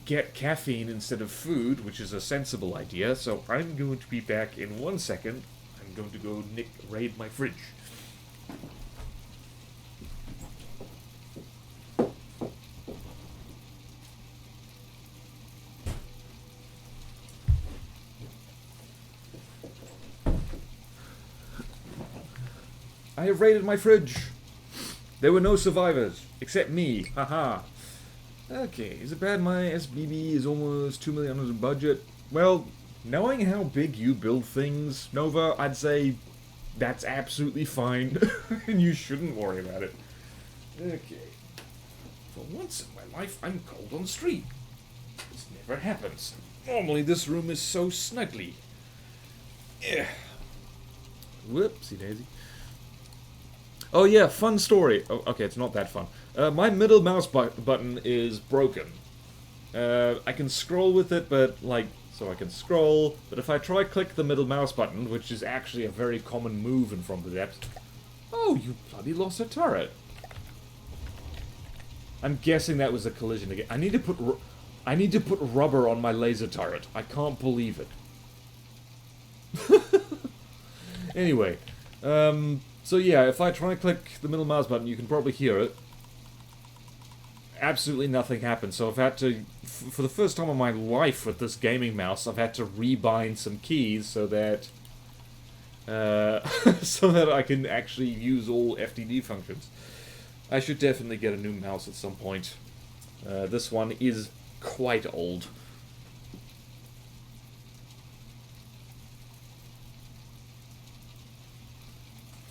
get caffeine instead of food, which is a sensible idea, so I'm going to be back in 1 second. I'm going to go raid my fridge. I have raided my fridge. There were no survivors, except me. Haha. Okay, is it bad my SBB is almost 2 million under budget? Well, knowing how big you build things, Nova, I'd say that's absolutely fine. And you shouldn't worry about it. Okay. For once in my life, I'm cold on street. This never happens. Normally this room is so snuggly. Yeah. Whoopsie daisy. Oh yeah, fun story. Oh, okay, it's not that fun. My middle mouse button is broken. I can scroll with it, but, like, so I can scroll, but if I try click the middle mouse button, which is actually a very common move in From the Depths, oh, you bloody lost a turret. I'm guessing that was a collision again. I need to put rubber on my laser turret. I can't believe it. Anyway, so yeah, if I try and click the middle mouse button, you can probably hear it. Absolutely nothing happens, so I've had to, for the first time in my life with this gaming mouse, I've had to rebind some keys so that, so that I can actually use all FTD functions. I should definitely get a new mouse at some point. This one is quite old.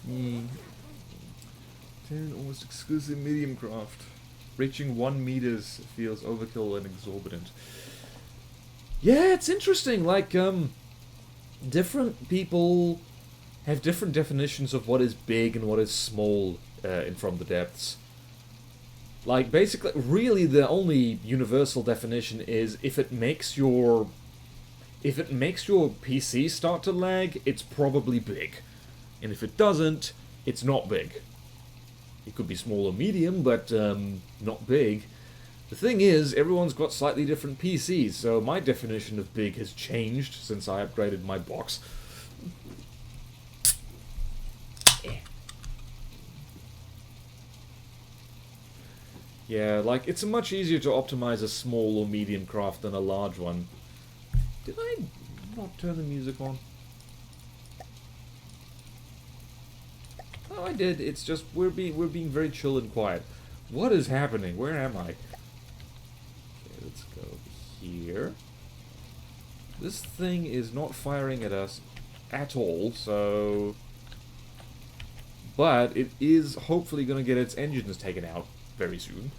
Mm. 10 almost exclusive medium craft. Reaching 1 meters feels overkill and exorbitant. Yeah, it's interesting. Like, different people have different definitions of what is big and what is small in From the Depths. Like, basically, really the only universal definition is if it makes your PC start to lag, it's probably big. And if it doesn't, it's not big. It could be small or medium, but not big. The thing is, everyone's got slightly different PCs, so my definition of big has changed since I upgraded my box. Yeah, like, it's much easier to optimize a small or medium craft than a large one. Did I not turn the music on? Oh, I did. It's just we're being very chill and quiet. What is happening? Where am I? Okay, let's go here. This thing is not firing at us. at all, so... But it is hopefully going to get its engines taken out very soon.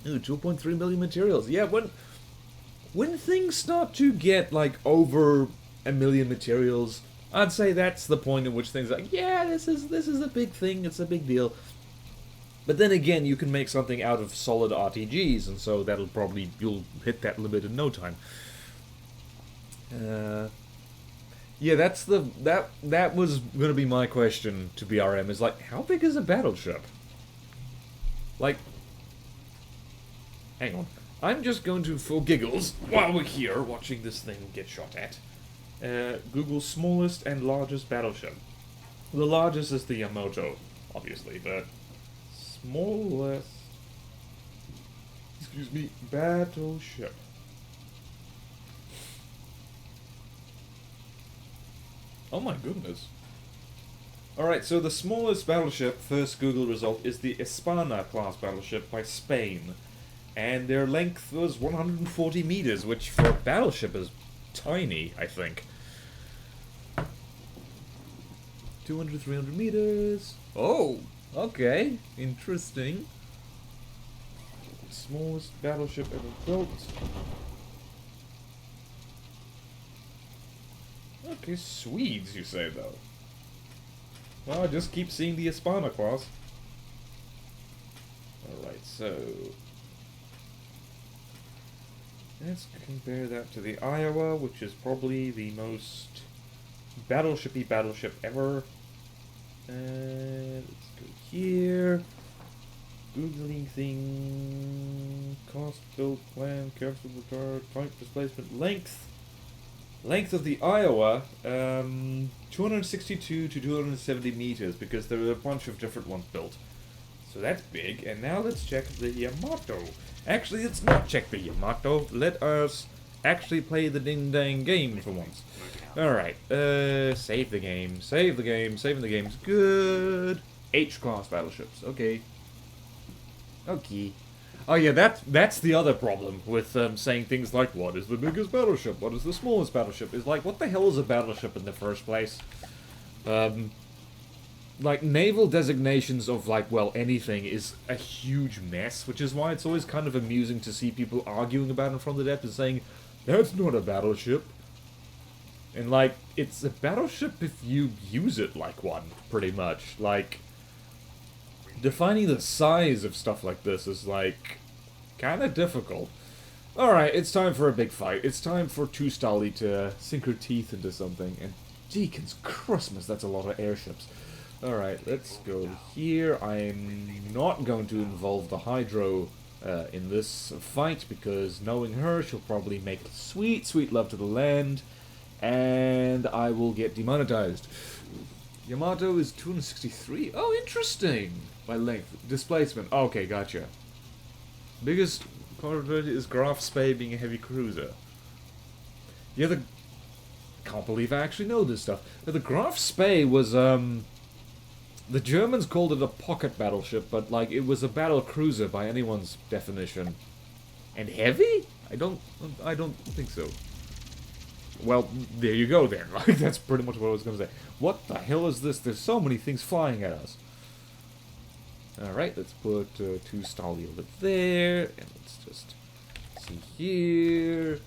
Ooh, 2.3 million materials. Yeah, when things start to get, like, over a million materials, I'd say that's the point in which things are like, yeah, this is a big thing, it's a big deal. But then again, you can make something out of solid RTGs, and so that'll probably, you'll hit that limit in no time. Yeah, that was gonna be my question to BRM, is like, how big is a battleship? Like, hang on. I'm just going to, for giggles, while we're here watching this thing get shot at, Google smallest and largest battleship. The largest is the Yamato, obviously, but smallest, excuse me, battleship. Oh my goodness. Alright, so the smallest battleship, first Google result, is the España class battleship by Spain. And their length was 140 meters, which for a battleship is tiny, I think. 200, 300 meters. Oh, okay. Interesting. Smallest battleship ever built. Okay, Swedes, you say, though. Well, I just keep seeing the España class. Alright, so... let's compare that to the Iowa, which is probably the most battleshipy battleship ever. And let's go here. Googling thing. Cost, build, plan, capital regard, type, displacement, length. Length of the Iowa, 262 to 270 meters, because there are a bunch of different ones built. So that's big, and now let's check the Yamato. Actually, let's not check the Yamato. Let us actually play the ding-dang game for once. Alright, save the game, save the game, saving the game's good. H-class battleships, okay. Okay. Oh yeah, that's the other problem with saying things like, what is the biggest battleship, what is the smallest battleship, is like, what the hell is a battleship in the first place? Like, naval designations of, like, well, anything is a huge mess, which is why it's always kind of amusing to see people arguing about it from the depth and saying, that's not a battleship. And, like, it's a battleship if you use it like one, pretty much. Like, defining the size of stuff like this is, like, kind of difficult. Alright, it's time for a big fight. It's time for Tustali to sink her teeth into something. And, Deacon's Christmas, that's a lot of airships. Alright, let's go here. I'm not going to involve the Hydro in this fight, because knowing her, she'll probably make sweet, sweet love to the land, and I will get demonetized. Yamato is 263. Oh, interesting! By length. Displacement. Okay, gotcha. Biggest controversy is Graf Spee being a heavy cruiser. Yeah, can't believe I actually know this stuff. The Graf Spee was, the Germans called it a pocket battleship, but, like, it was a battle cruiser by anyone's definition. And heavy? I don't think so. Well, there you go then. Like, that's pretty much what I was going to say. What the hell is this? There's so many things flying at us. Alright, let's put Tustali over there, and let's just see here.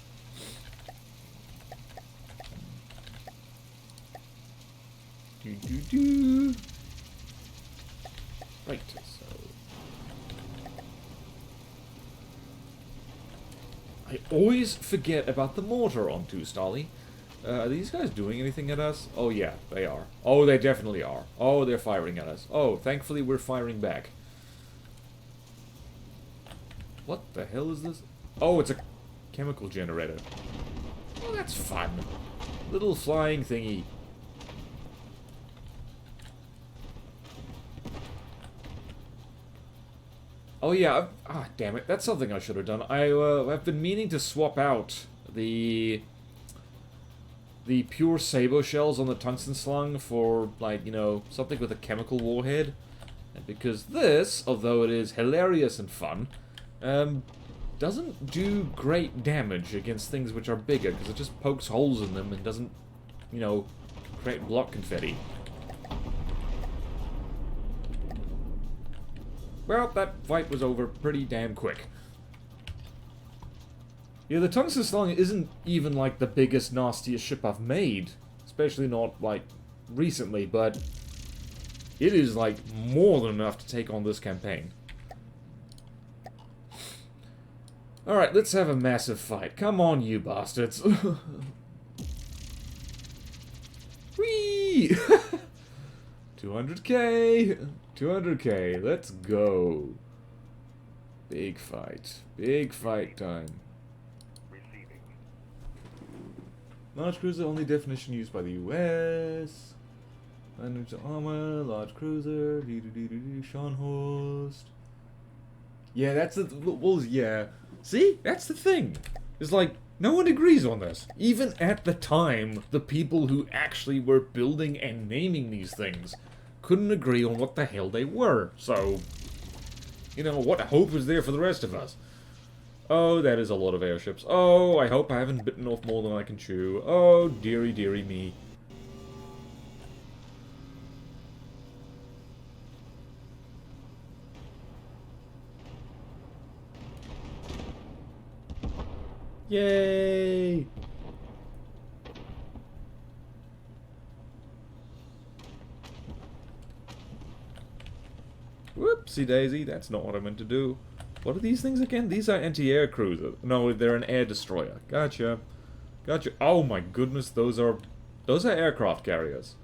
Do. Right, so... I always forget about the mortar on Tustali. Are these guys doing anything at us? Oh yeah, they are. Oh, they definitely are. Oh, they're firing at us. Oh, thankfully we're firing back. What the hell is this? Oh, it's a chemical generator. Oh, that's fun. Little flying thingy. Oh yeah, damn it, that's something I should have done. I've been meaning to swap out the pure Sabo shells on the tungsten slung for, like, you know, something with a chemical warhead. Because this, although it is hilarious and fun, doesn't do great damage against things which are bigger, because it just pokes holes in them and doesn't, you know, create block confetti. Well, that fight was over pretty damn quick. Yeah, the Tungsten Slung isn't even, like, the biggest, nastiest ship I've made. Especially not, like, recently, but it is, like, more than enough to take on this campaign. Alright, let's have a massive fight. Come on, you bastards. Whee! 200k! 200k, let's go. Big fight. Big fight time. Large cruiser, only definition used by the US. Unlimited armor, large cruiser, Sean Host. Yeah, that's the, well, yeah. See? That's the thing. It's like, no one agrees on this. Even at the time, the people who actually were building and naming these things couldn't agree on what the hell they were. So, you know, what hope is there for the rest of us? Oh, that is a lot of airships. Oh, I hope I haven't bitten off more than I can chew. Oh, dearie, dearie me. Yay! Whoopsie daisy, that's not what I meant to do. What are these things again? These are anti-air cruisers. No, they're an air destroyer. Gotcha. Gotcha. Oh my goodness, those are aircraft carriers.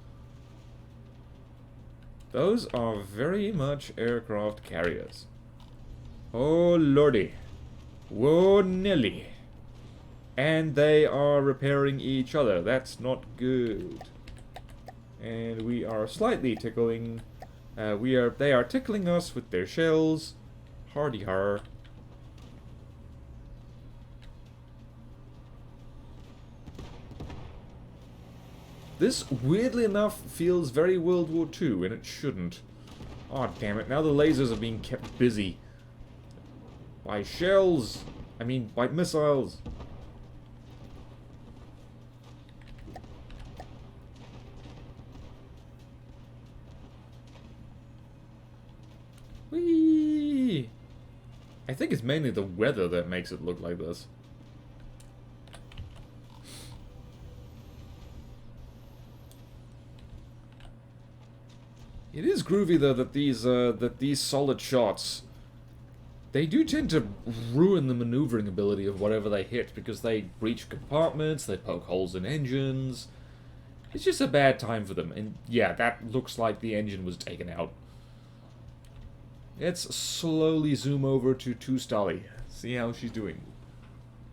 Those are very much aircraft carriers. Oh lordy. Whoa Nelly. And they are repairing each other. That's not good. And we are slightly tickling. They are tickling us with their shells. Hardy har. This, weirdly enough, feels very World War II, and it shouldn't. Aw, damn it. Now the lasers are being kept busy. By shells. I mean, by missiles. Whee! I think it's mainly the weather that makes it look like this. It is groovy though that these solid shots, they do tend to ruin the maneuvering ability of whatever they hit because they breach compartments, they poke holes in engines. It's just a bad time for them, and yeah, that looks like the engine was taken out. Let's slowly zoom over to Tustali. See how she's doing.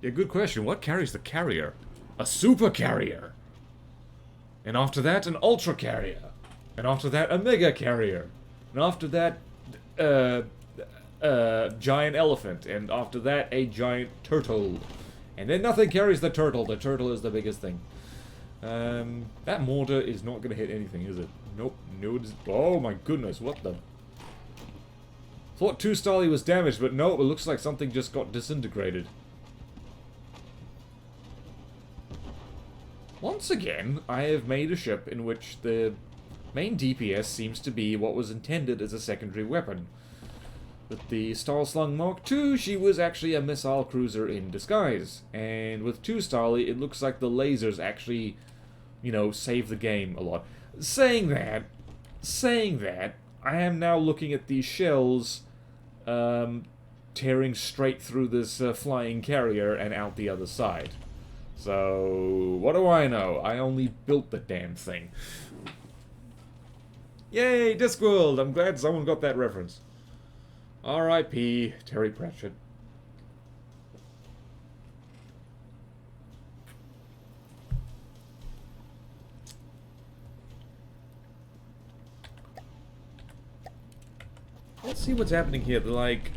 Yeah, good question. What carries the carrier? A super carrier. And after that, an ultra carrier. And after that, a mega carrier. And after that, giant elephant. And after that, a giant turtle. And then nothing carries the turtle. The turtle is the biggest thing. That mortar is not going to hit anything, is it? Nope. No, it is. Oh my goodness, what the... Thought Tustali was damaged, but no, it looks like something just got disintegrated. Once again, I have made a ship in which the main DPS seems to be what was intended as a secondary weapon. With the Stahlslung Mark II, she was actually a missile cruiser in disguise. And with Tustali, it looks like the lasers actually, you know, save the game a lot. Saying that, I am now looking at these shells tearing straight through this flying carrier and out the other side. So, what do I know? I only built the damn thing. Yay, Discworld! I'm glad someone got that reference. R.I.P. Terry Pratchett. Let's see what's happening here. Like,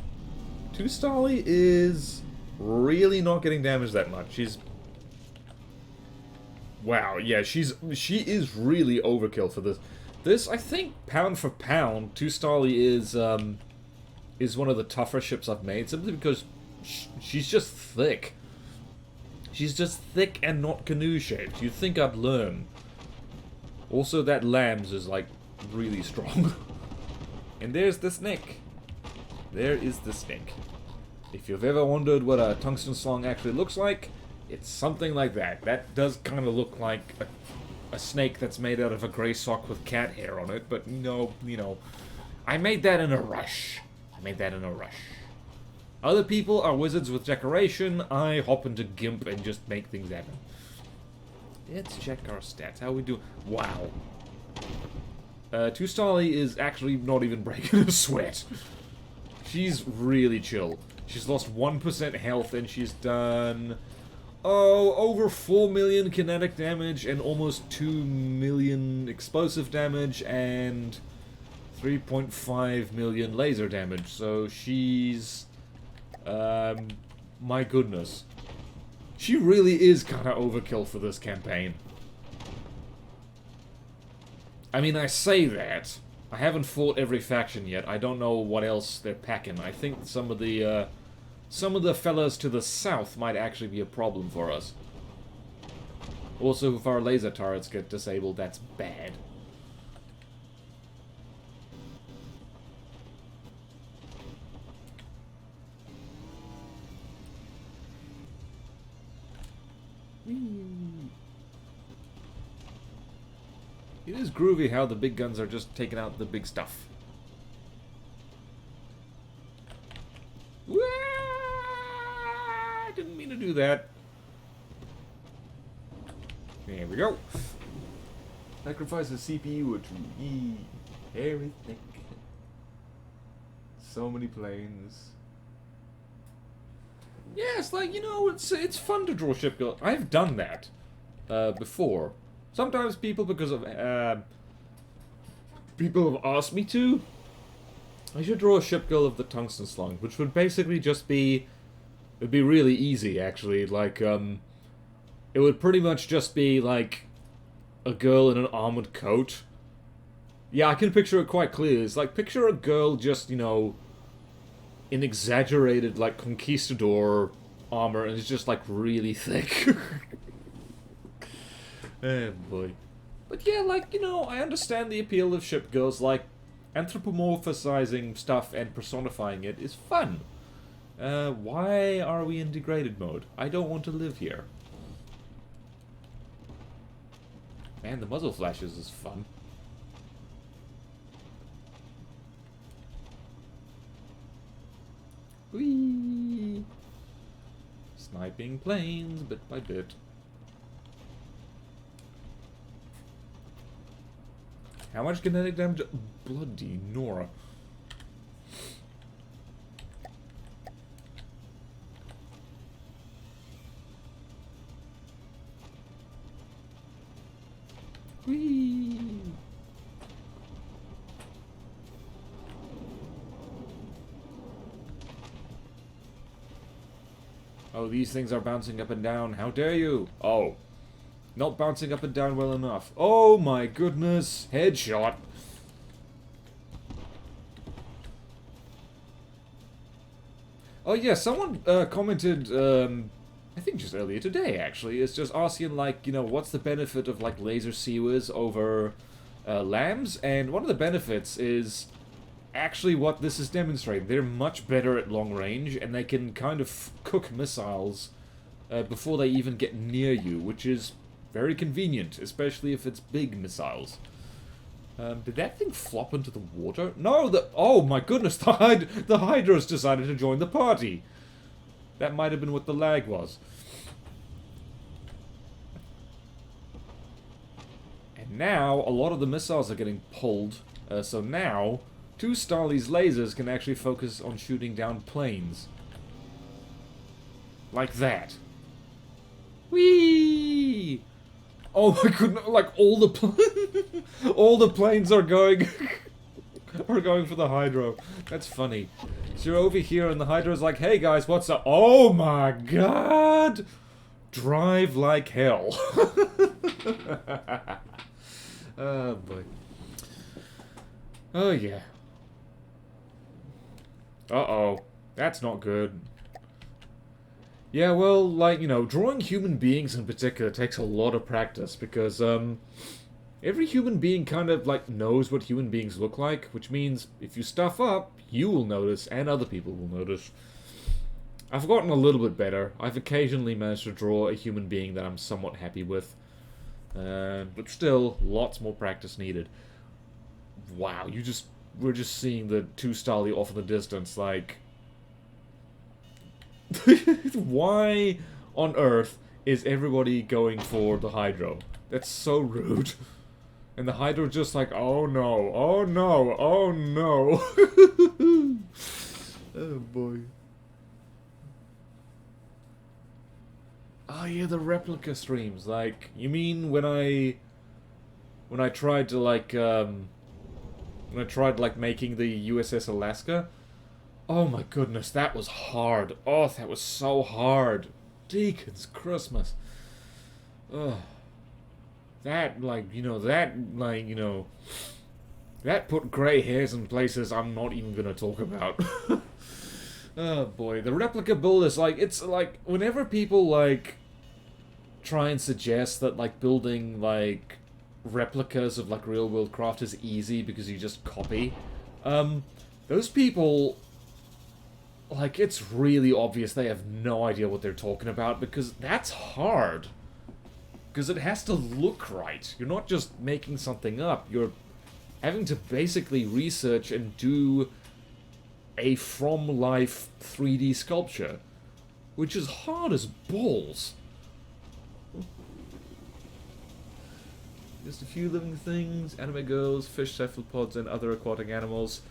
Tustali is really not getting damaged that much. She's... Wow, yeah, she is really overkill for this. This, I think, pound for pound, Tustali is one of the tougher ships I've made, simply because She's just thick. She's just thick and not canoe-shaped. You'd think I'd learn. Also, that lamb's is, like, really strong. And there's the snake. There is the snake. If you've ever wondered what a tungsten slong actually looks like, it's something like that. That does kind of look like a snake that's made out of a grey sock with cat hair on it, but no, you know, I made that in a rush. Other people are wizards with decoration. I hop into GIMP and just make things happen. Let's check our stats. How we do? Wow. 2-Starly is actually not even breaking a sweat. She's really chill. She's lost 1% health and she's done... oh, over 4 million kinetic damage and almost 2 million explosive damage and 3.5 million laser damage. So she's... my goodness. She really is kind of overkill for this campaign. I mean, I say that. I haven't fought every faction yet. I don't know what else they're packing. I think some of the fellas to the south might actually be a problem for us. Also, if our laser turrets get disabled, that's bad. It is groovy how the big guns are just taking out the big stuff. I didn't mean to do that. There we go. Sacrifice a CPU or two. Very thick. So many planes. Yes, like, you know, it's fun to draw ship girl. I've done that before. Sometimes people, because of people have asked me to. I should draw a ship girl of the tungsten slung, which would basically just be... it'd be really easy, actually. Like, it would pretty much just be, like, a girl in an armored coat. Yeah, I can picture it quite clearly. It's like, picture a girl just, you know, in exaggerated, like, conquistador armor, and it's just, like, really thick. Oh, boy. But yeah, like, you know, I understand the appeal of ship girls, like, anthropomorphizing stuff and personifying it is fun. Why are we in degraded mode? I don't want to live here. Man, the muzzle flashes is fun. Whee! Sniping planes bit by bit. How much kinetic damage? Bloody Nora. Whee! Oh, these things are bouncing up and down. How dare you? Oh. Not bouncing up and down well enough. Oh my goodness. Headshot. Oh yeah, someone commented, I think just earlier today actually, it's just asking like, you know, what's the benefit of like laser sewers over lambs? And one of the benefits is actually what this is demonstrating. They're much better at long range and they can kind of cook missiles before they even get near you, which is very convenient, especially if it's big missiles. Did that thing flop into the water? No, oh my goodness, the Hydras decided to join the party. That might have been what the lag was. And now, a lot of the missiles are getting pulled, so now, 2-Starly's lasers can actually focus on shooting down planes. Like that. Whee! Oh my goodness, like all the planes are going for the Hydro. That's funny. So you're over here and the Hydro's like, hey guys, what's up? Oh my god! Drive like hell. Oh boy. Oh yeah. Uh-oh. That's not good. Yeah, well, like, you know, drawing human beings in particular takes a lot of practice because, every human being kind of, like, knows what human beings look like, which means if you stuff up, you will notice and other people will notice. I've gotten a little bit better. I've occasionally managed to draw a human being that I'm somewhat happy with. But still, lots more practice needed. Wow, we're just seeing the two Stali off in the distance, like... Why on earth is everybody going for the Hydro? That's so rude. And the Hydro just like, oh no, oh no, oh no. Oh boy. Oh yeah, the replica streams. Like, you mean when I tried to like when I tried like making the USS Alaska? Oh my goodness, that was hard. Oh, that was so hard. Deacon's Christmas. Ugh. That, like, you know, that put grey hairs in places I'm not even gonna talk about. Oh boy, the replica build is like, it's like, whenever people, like, try and suggest that, like, building, like, replicas of, like, real-world craft is easy because you just copy, those people... Like, it's really obvious they have no idea what they're talking about, because that's hard. Because it has to look right. You're not just making something up, you're having to basically research and do a from-life 3D sculpture. Which is hard as balls. Just a few living things, anime girls, fish, cephalopods, and other aquatic animals.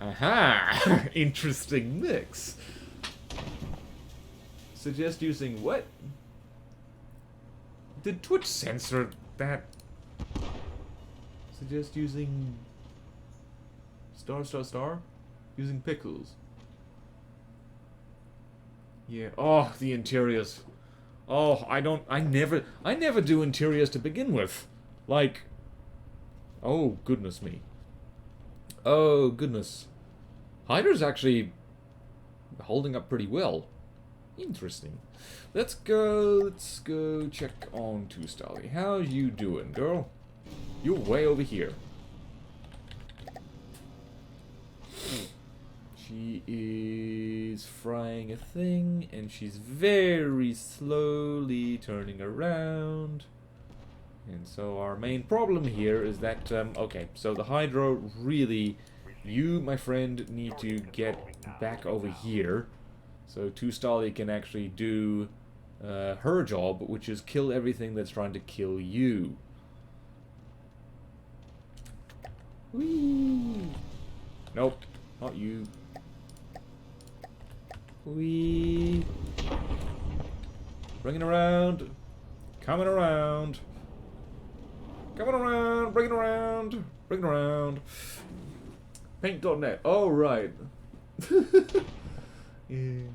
Aha! Interesting mix. Suggest using what? Did Twitch censor that? Suggest using... star? Using pickles. Yeah. Oh, the interiors. Oh, I never do interiors to begin with. Like... Oh, goodness me. Oh, goodness. Hydra's actually holding up pretty well. Interesting. Let's go check on Two-Stally. How you doing, girl? You're way over here. She is frying a thing, and she's very slowly turning around. And so our main problem here is that, okay, so the Hydro really, you, my friend, need to get back over here. So Two-Stally can actually do her job, which is kill everything that's trying to kill you. Whee! Nope, not you. Whee! Bring it around. Coming around. Coming around, bring it around, bring it around. Paint.net, oh right. Yeah.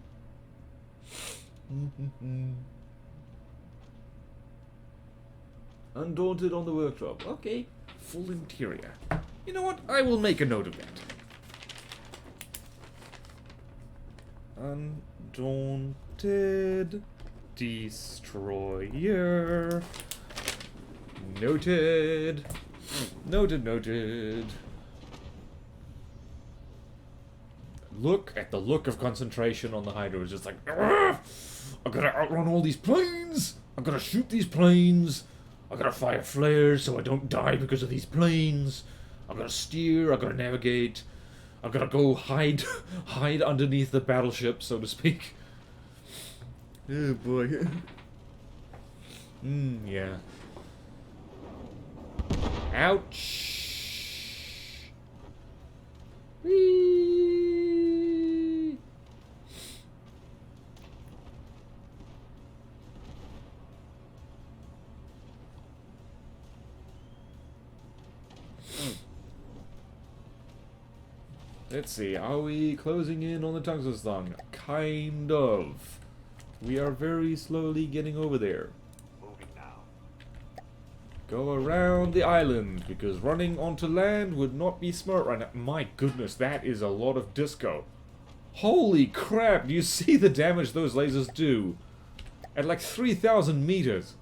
Undaunted on the workshop, okay. Full interior. You know what, I will make a note of that. Undaunted Destroyer. Noted. Noted, noted. Look at the look of concentration on the Hydra. It's just like, I gotta outrun all these planes. I gotta shoot these planes. I gotta fire flares so I don't die because of these planes. I gotta steer. I gotta navigate. I gotta go hide underneath the battleship, so to speak. Oh boy. Yeah. Ouch. Whee. Let's see, are we closing in on the tungsten? Kind of. We are very slowly getting over there. Go around the island, because running onto land would not be smart right now. My goodness, that is a lot of disco. Holy crap, do you see the damage those lasers do? At like 3,000 meters.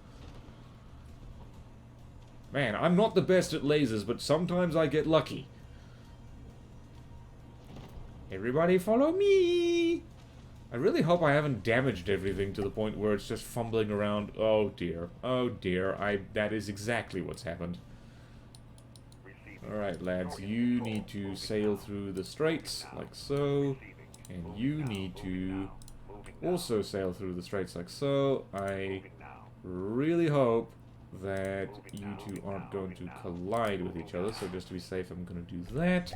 Man, I'm not the best at lasers, but sometimes I get lucky. Everybody follow me! I really hope I haven't damaged everything to the point where it's just fumbling around. Oh dear. Oh dear. That is exactly what's happened. Alright, lads. You need to sail through the straits, like so. And you need to also sail through the straits, like so. I really hope that you two aren't going to collide with each other, so just to be safe, I'm going to do that.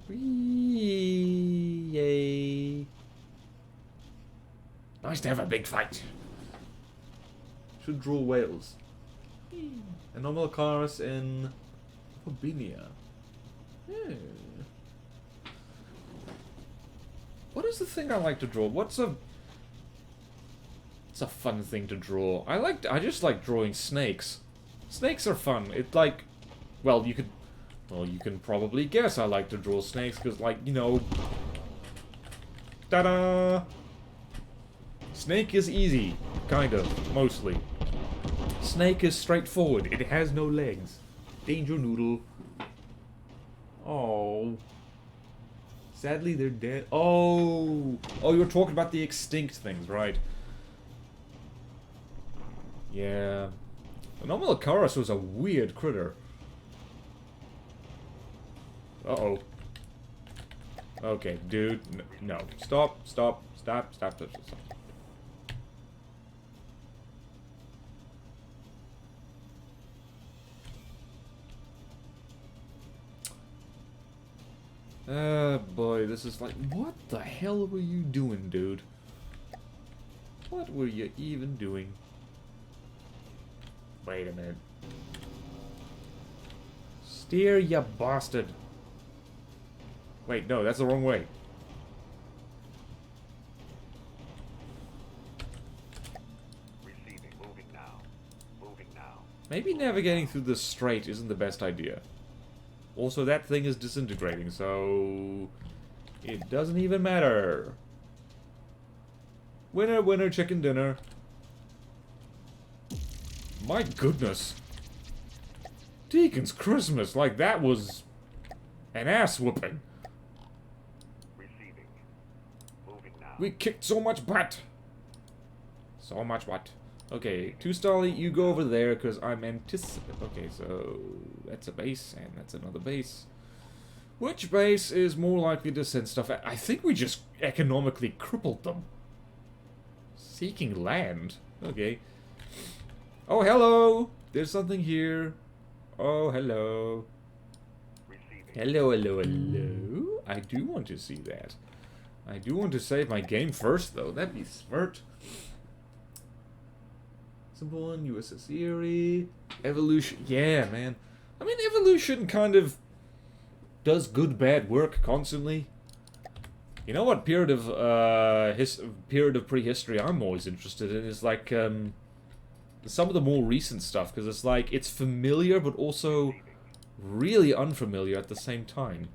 Whee! Yay! Nice to have a big fight. Should draw whales. Anomalcaris in Hobinia. What is the thing I like to draw? What's a fun thing to draw? I just like drawing snakes. Snakes are fun. It's like, well, you can probably guess I like to draw snakes because, like, you know, ta-da! Snake is easy, kind of, mostly. Snake is straightforward. It has no legs. Danger noodle. Oh. Sadly, they're dead. Oh. Oh, you're talking about the extinct things, right? Yeah. Anomalcaris was a weird critter. Uh-oh. Okay, dude. No. Stop. Boy, this is like... What the hell were you doing, dude? What were you even doing? Wait a minute. Steer, ya bastard. Wait, no, that's the wrong way. Receiving, moving now. Moving now. Maybe navigating through the strait isn't the best idea. Also, that thing is disintegrating, so... It doesn't even matter. Winner, winner, chicken dinner. My goodness. Deacon's Christmas, like that was... an ass whooping. Receiving. Moving now. We kicked so much butt. So much butt. Okay, 2-Stolly, you go over there, because I'm anticipating... Okay, so... That's a base, and that's another base. Which base is more likely to send stuff... I think we just economically crippled them. Seeking land? Okay. Oh, hello! There's something here. Oh, hello. Receiving. Hello, hello, hello. I do want to see that. I do want to save my game first, though. That'd be smart. Simple one, USS Erie. Evolution. Yeah, man. I mean, evolution kind of does good, bad work constantly. You know what period of prehistory I'm always interested in is like some of the more recent stuff, because it's like it's familiar but also really unfamiliar at the same time.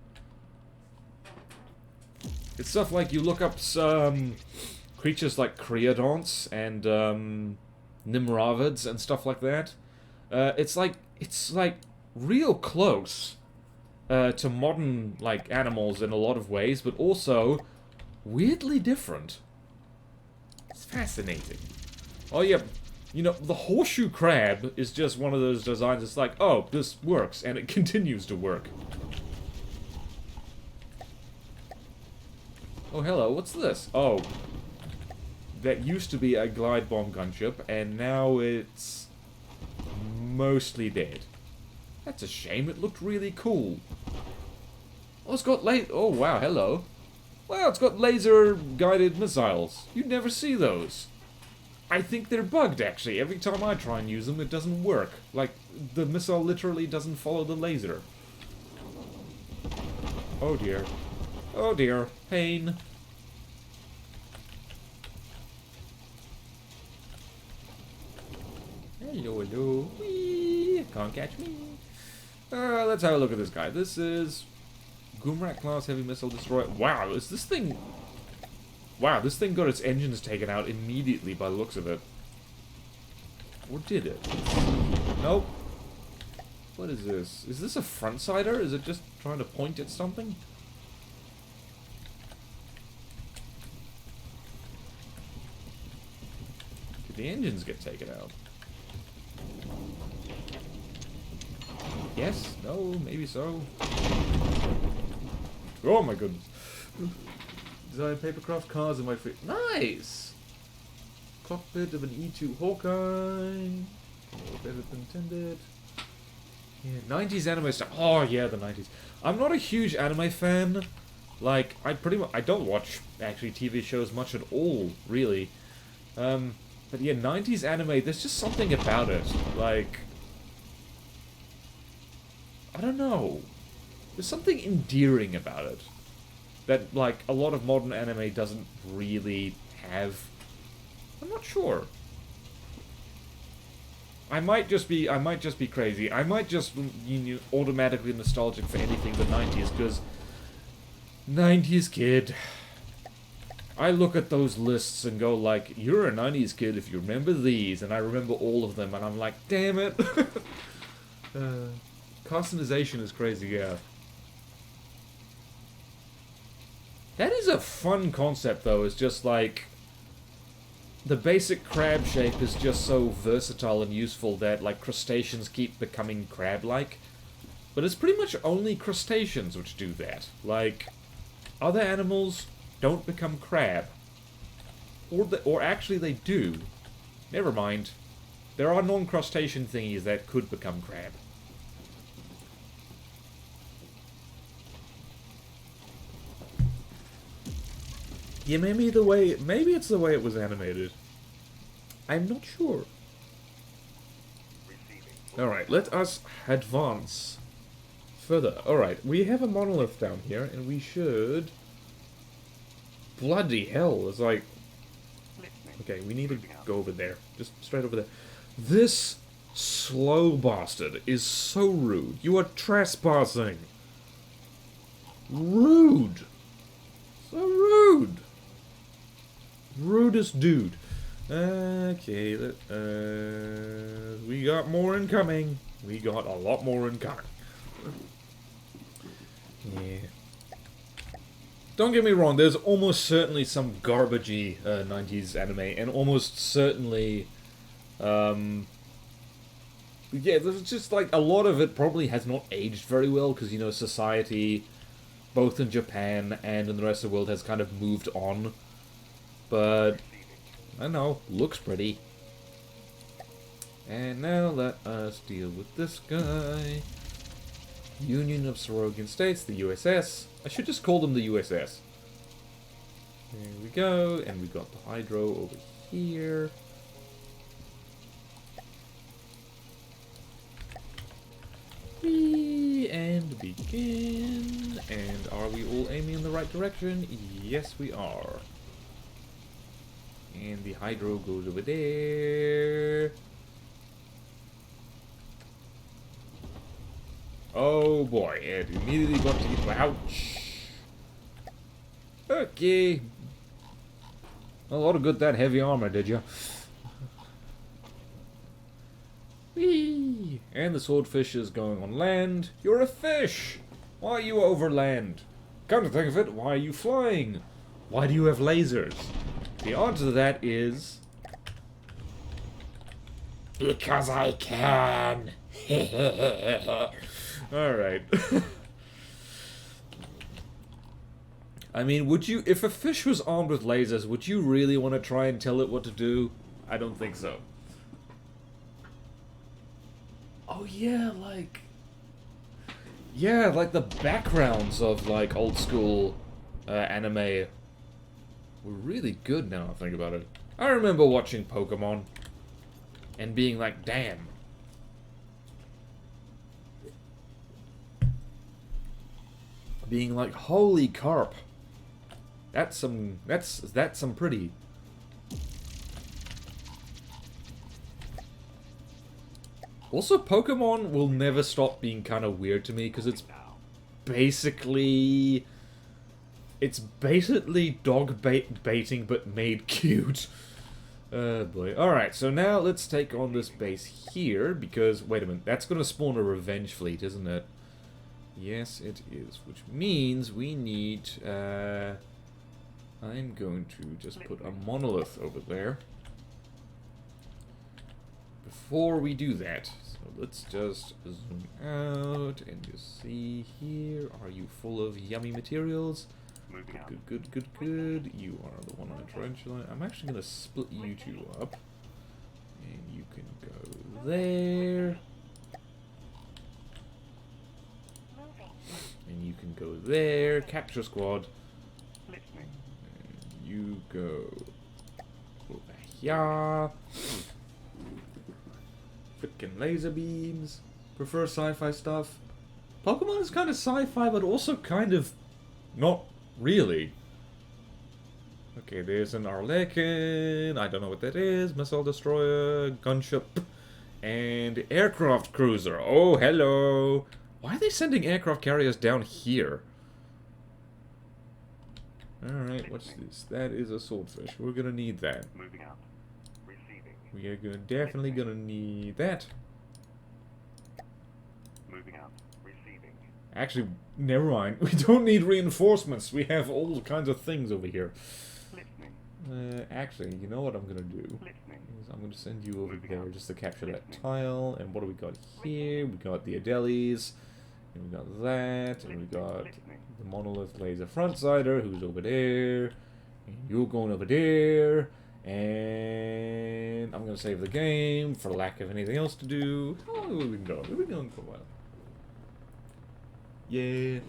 It's stuff like you look up some creatures like creodonts and Nimravids and stuff like that. It's like real close to modern like animals in a lot of ways, but also weirdly different. It's fascinating. Oh yeah, you know, the horseshoe crab is just one of those designs. It's like, oh, this works, and it continues to work. Oh, hello, what's this? Oh, that used to be a glide bomb gunship, and now it's mostly dead. That's a shame, it looked really cool. Oh, it's got oh wow, hello. Wow, it's got laser-guided missiles. You'd never see those. I think they're bugged, actually. Every time I try and use them, it doesn't work. Like, the missile literally doesn't follow the laser. Oh dear. Oh dear. Pain. Hello, hello. Whee! Can't catch me. Let's have a look at this guy. This is Gumrak class heavy missile destroyer. Wow, is this thing... Wow, this thing got its engines taken out immediately by the looks of it. Or did it? Nope. What is this? Is this a front-sider? Is it just trying to point at something? Did the engines get taken out? Yes? No? Maybe so? Oh my goodness. Design papercraft cars in my free... Nice! Cockpit of an E2 Hawkeye. Better than intended. Yeah, 90s anime stuff. Oh yeah, the 90s. I'm not a huge anime fan. Like, I don't watch, actually, TV shows much at all, really. But yeah, 90s anime, there's just something about it. Like... I don't know. There's something endearing about it. That, like, a lot of modern anime doesn't really have. I'm not sure. I might just be crazy. I might just be automatically nostalgic for anything the 90s, because 90s kid. I look at those lists and go like, you're a 90s kid if you remember these, and I remember all of them, and I'm like, damn it. Customization is crazy, yeah. That is a fun concept, though. It's just like... The basic crab shape is just so versatile and useful that, like, crustaceans keep becoming crab-like. But it's pretty much only crustaceans which do that. Like, other animals don't become crab. Or actually they do. Never mind. There are non-crustacean thingies that could become crab. Yeah, maybe it's the way it was animated. I'm not sure. Alright, let us advance further. Alright, we have a monolith down here, and we should... Bloody hell, it's like... Okay, we need to go over there. Just straight over there. This slow bastard is so rude. You are trespassing. Rude. So rude. Rudest dude. Okay, we got more incoming. We got a lot more incoming. Yeah. Don't get me wrong, there's almost certainly some garbagey 90s anime, and almost certainly, yeah, there's just like a lot of it probably has not aged very well, because, you know, society, both in Japan and in the rest of the world, has kind of moved on. But, I don't know, looks pretty. And now let us deal with this guy. Union of Sorogan States, the USS. I should just call them the USS. There we go, and we got the Hydro over here. And begin. And are we all aiming in the right direction? Yes, we are. And the Hydro goes over there. Oh boy, it immediately got to get... Ouch! Okay. A lot of good that heavy armor, did you? Whee! And the swordfish is going on land. You're a fish! Why are you over land? Come to think of it, why are you flying? Why do you have lasers? The answer to that is... because I can! Alright. I mean, would you... If a fish was armed with lasers, would you really want to try and tell it what to do? I don't think so. Oh yeah, like... Yeah, like the backgrounds of, like, old school anime were really good now I think about it. I remember watching Pokemon and being like, damn. Being like, holy carp. That's some pretty. Also, Pokemon will never stop being kind of weird to me because it's Now. basically... It's basically dog baiting but made cute. Oh boy. Alright, so now let's take on this base here because... Wait a minute, that's going to spawn a revenge fleet, isn't it? Yes, it is. Which means we need... I'm going to just put a monolith over there. Before we do that, so let's just zoom out and just see here. Are you full of yummy materials? Moving out. Good, good, good, good. You are the one on the tarantula. I'm actually going to split you two up. And you can go there. And you can go there. Capture squad. Listening. And you go over here. Frickin' laser beams. Prefer sci-fi stuff. Pokemon is kind of sci-fi, but also kind of not really. Okay, there's an Arlequin. I don't know what that is. Missile destroyer, gunship, and aircraft cruiser. Oh, hello. Why are they sending aircraft carriers down here? Alright, what's this? That is a swordfish. We're gonna need that. Moving out. Receiving. We are definitely gonna need that. Moving out. Receiving. Actually, never mind. We don't need reinforcements. We have all kinds of things over here. Listening. Actually, you know what I'm gonna do? Listening. Is I'm gonna send you over there just to capture that tile. And what do we got here? We got the Adelis. And we got that. And we got the monolith laser front-sider who's over there. And you're going over there. And I'm gonna save the game for lack of anything else to do. How long have we been going? We've been going for a while. Yeah.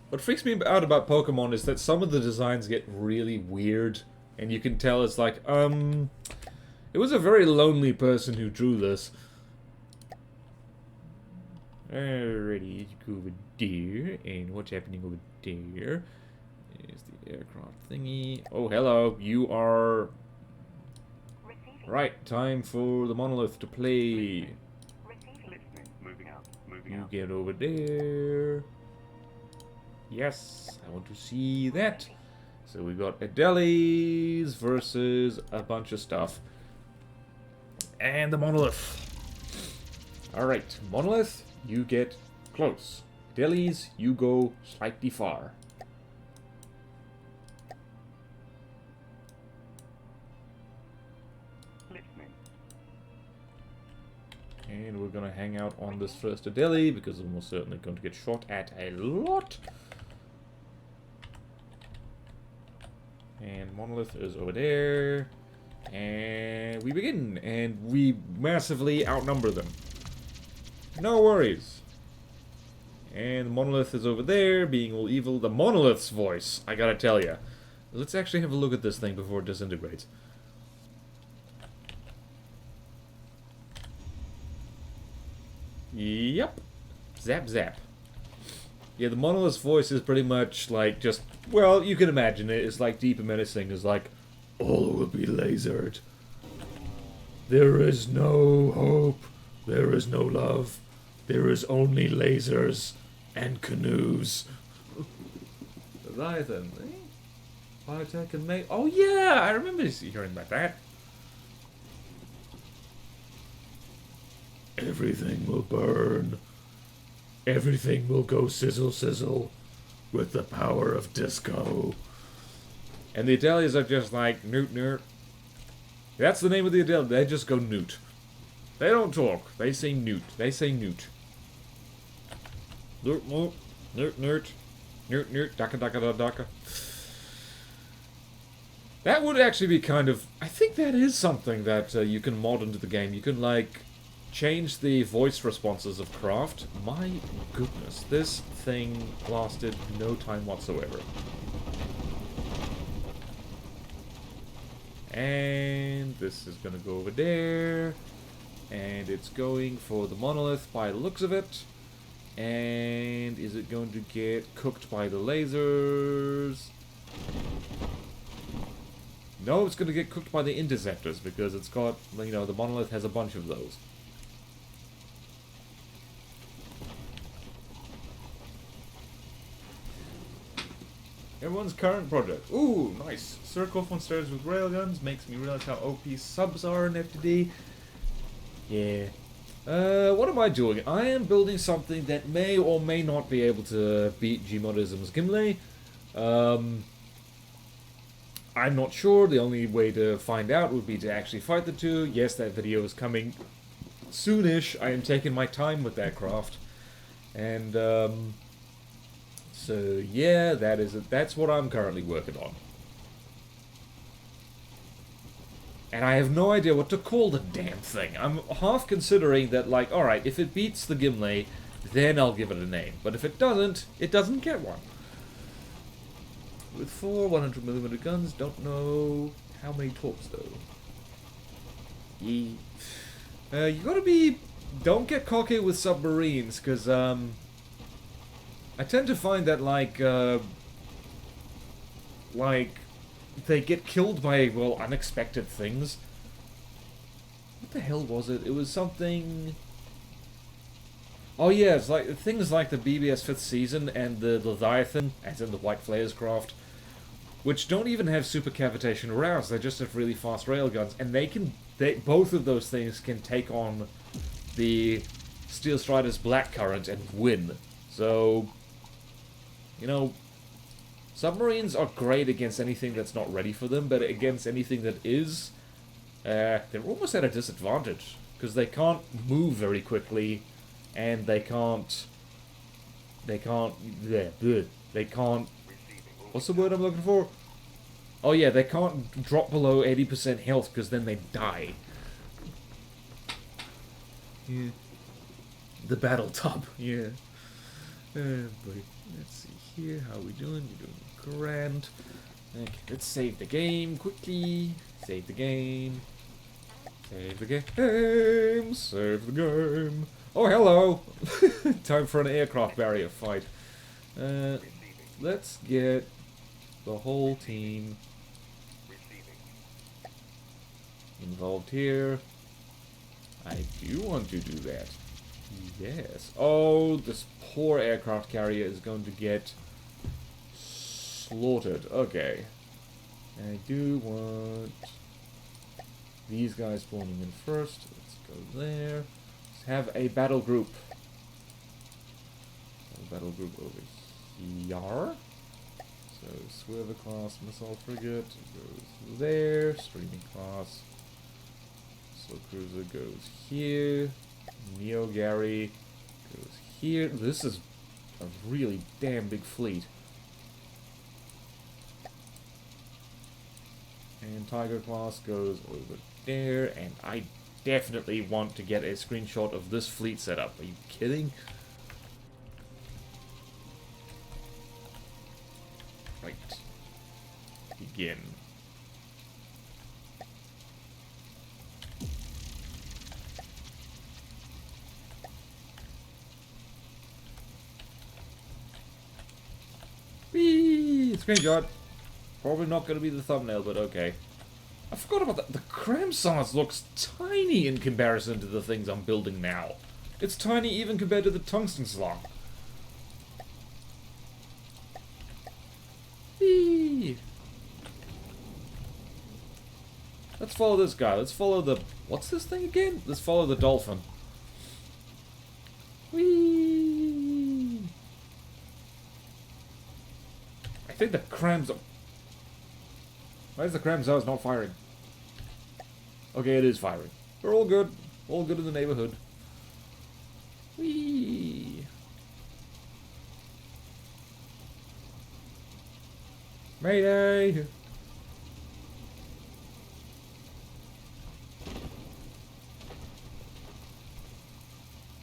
What freaks me out about Pokemon is that some of the designs get really weird. And you can tell it's like, it was a very lonely person who drew this. Alrighty, go over there. And what's happening over there? Is the aircraft thingy. Oh, hello. You are... Right, time for the monolith to play. Listening. Moving out. Moving You out. get over there. Yes, I want to see that. So we got Adelis versus a bunch of stuff. And the monolith. Alright, monolith, you get close. Adelis, you go slightly far. Listening. And we're gonna hang out on this first Adeli because we're most certainly going to get shot at a lot. And monolith is over there. And we begin. And we massively outnumber them. No worries. And monolith is over there, being all evil. The monolith's voice, I gotta tell ya. Let's actually have a look at this thing before it disintegrates. Yep. Zap zap. Yeah, the monolith's voice is pretty much like just... Well, you can imagine it. It's like deep and menacing. It's like, all will be lasered. There is no hope. There is no love. There is only lasers and canoes. Leviathan, eh? Biotech and mate. Oh yeah, I remember hearing about that. Everything will burn. Everything will go sizzle sizzle with the power of disco. And the Adelias are just like, newt newt. That's the name of the Adelia. They just go newt. They don't talk. They say newt. They say newt. Newt newt. Newt newt. Newt newt. Daka daka da daka. That would actually be kind of... I think that is something that you can mod into the game. You can, like, change the voice responses of Craft. My goodness, this thing lasted no time whatsoever. And this is gonna go over there. And it's going for the monolith by the looks of it. And is it going to get cooked by the lasers? No, it's going to get cooked by the interceptors because it's got, you know, the monolith has a bunch of those. Everyone's current project. Ooh, nice. Circle off on stairs with railguns makes me realize how OP subs are in FTD. Yeah. What am I doing? I am building something that may or may not be able to beat Gmodism's Gimli. I'm not sure. The only way to find out would be to actually fight the two. Yes, that video is coming soonish. I am taking my time with that craft. And, so, yeah, that's what I'm currently working on. And I have no idea what to call the damn thing. I'm half considering that, like, alright, if it beats the Gimli, then I'll give it a name. But if it doesn't get one. With 4 100mm guns, don't know how many torps, though. You gotta be... Don't get cocky with submarines, because, I tend to find that, like, they get killed by, well, unexpected things. What the hell was it? It was something... Oh yeah, it's like, things like the BBS 5th season and the Leviathan, as in the White Flares craft, which don't even have super cavitation rounds, they just have really fast railguns, and both of those things can take on the Steel Strider's Blackcurrant and win. So... You know, submarines are great against anything that's not ready for them, but against anything that is, they're almost at a disadvantage, because they can't move very quickly, and they can't, what's the word I'm looking for? Oh yeah, they can't drop below 80% health, because then they die. Yeah. The battle tub, yeah. But let's see here, how are we doing? We're doing grand. Okay, let's save the game quickly. Save the game. Save the game. Save the game. Oh, hello! Time for an aircraft barrier fight. Let's get the whole team involved here. I do want to do that. Yes. Oh, this poor aircraft carrier is going to get slaughtered. Okay. I do want these guys spawning in first. Let's go there. Let's have a battle group. A battle group over here. So, Swerver class missile frigate goes there. Streaming class. So cruiser goes here. Neo Gary goes here. This is a really damn big fleet. And Tiger class goes over there. And I definitely want to get a screenshot of this fleet setup. Are you kidding? Right. Begin. Whee! Screenshot. Probably not going to be the thumbnail, but okay. I forgot about that. The Cramsars looks tiny in comparison to the things I'm building now. It's tiny even compared to the Tungsten Slug. Whee! Let's follow this guy. Let's follow the... What's this thing again? Let's follow the dolphin. Whee! I think the Cramsars... Why is the Cramsars not firing? Okay, it is firing. We're all good. All good in the neighborhood. Whee! Mayday!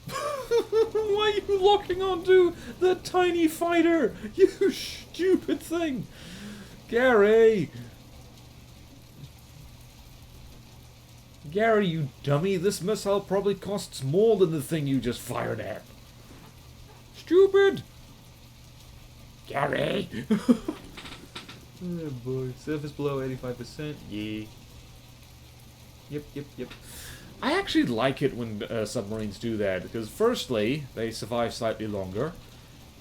Why are you locking onto the tiny fighter? You stupid thing! Gary! Gary, you dummy, this missile probably costs more than the thing you just fired at. Stupid! Gary! Oh boy. Surface below 85%. Yeah. Yep. I actually like it when submarines do that, because firstly, they survive slightly longer,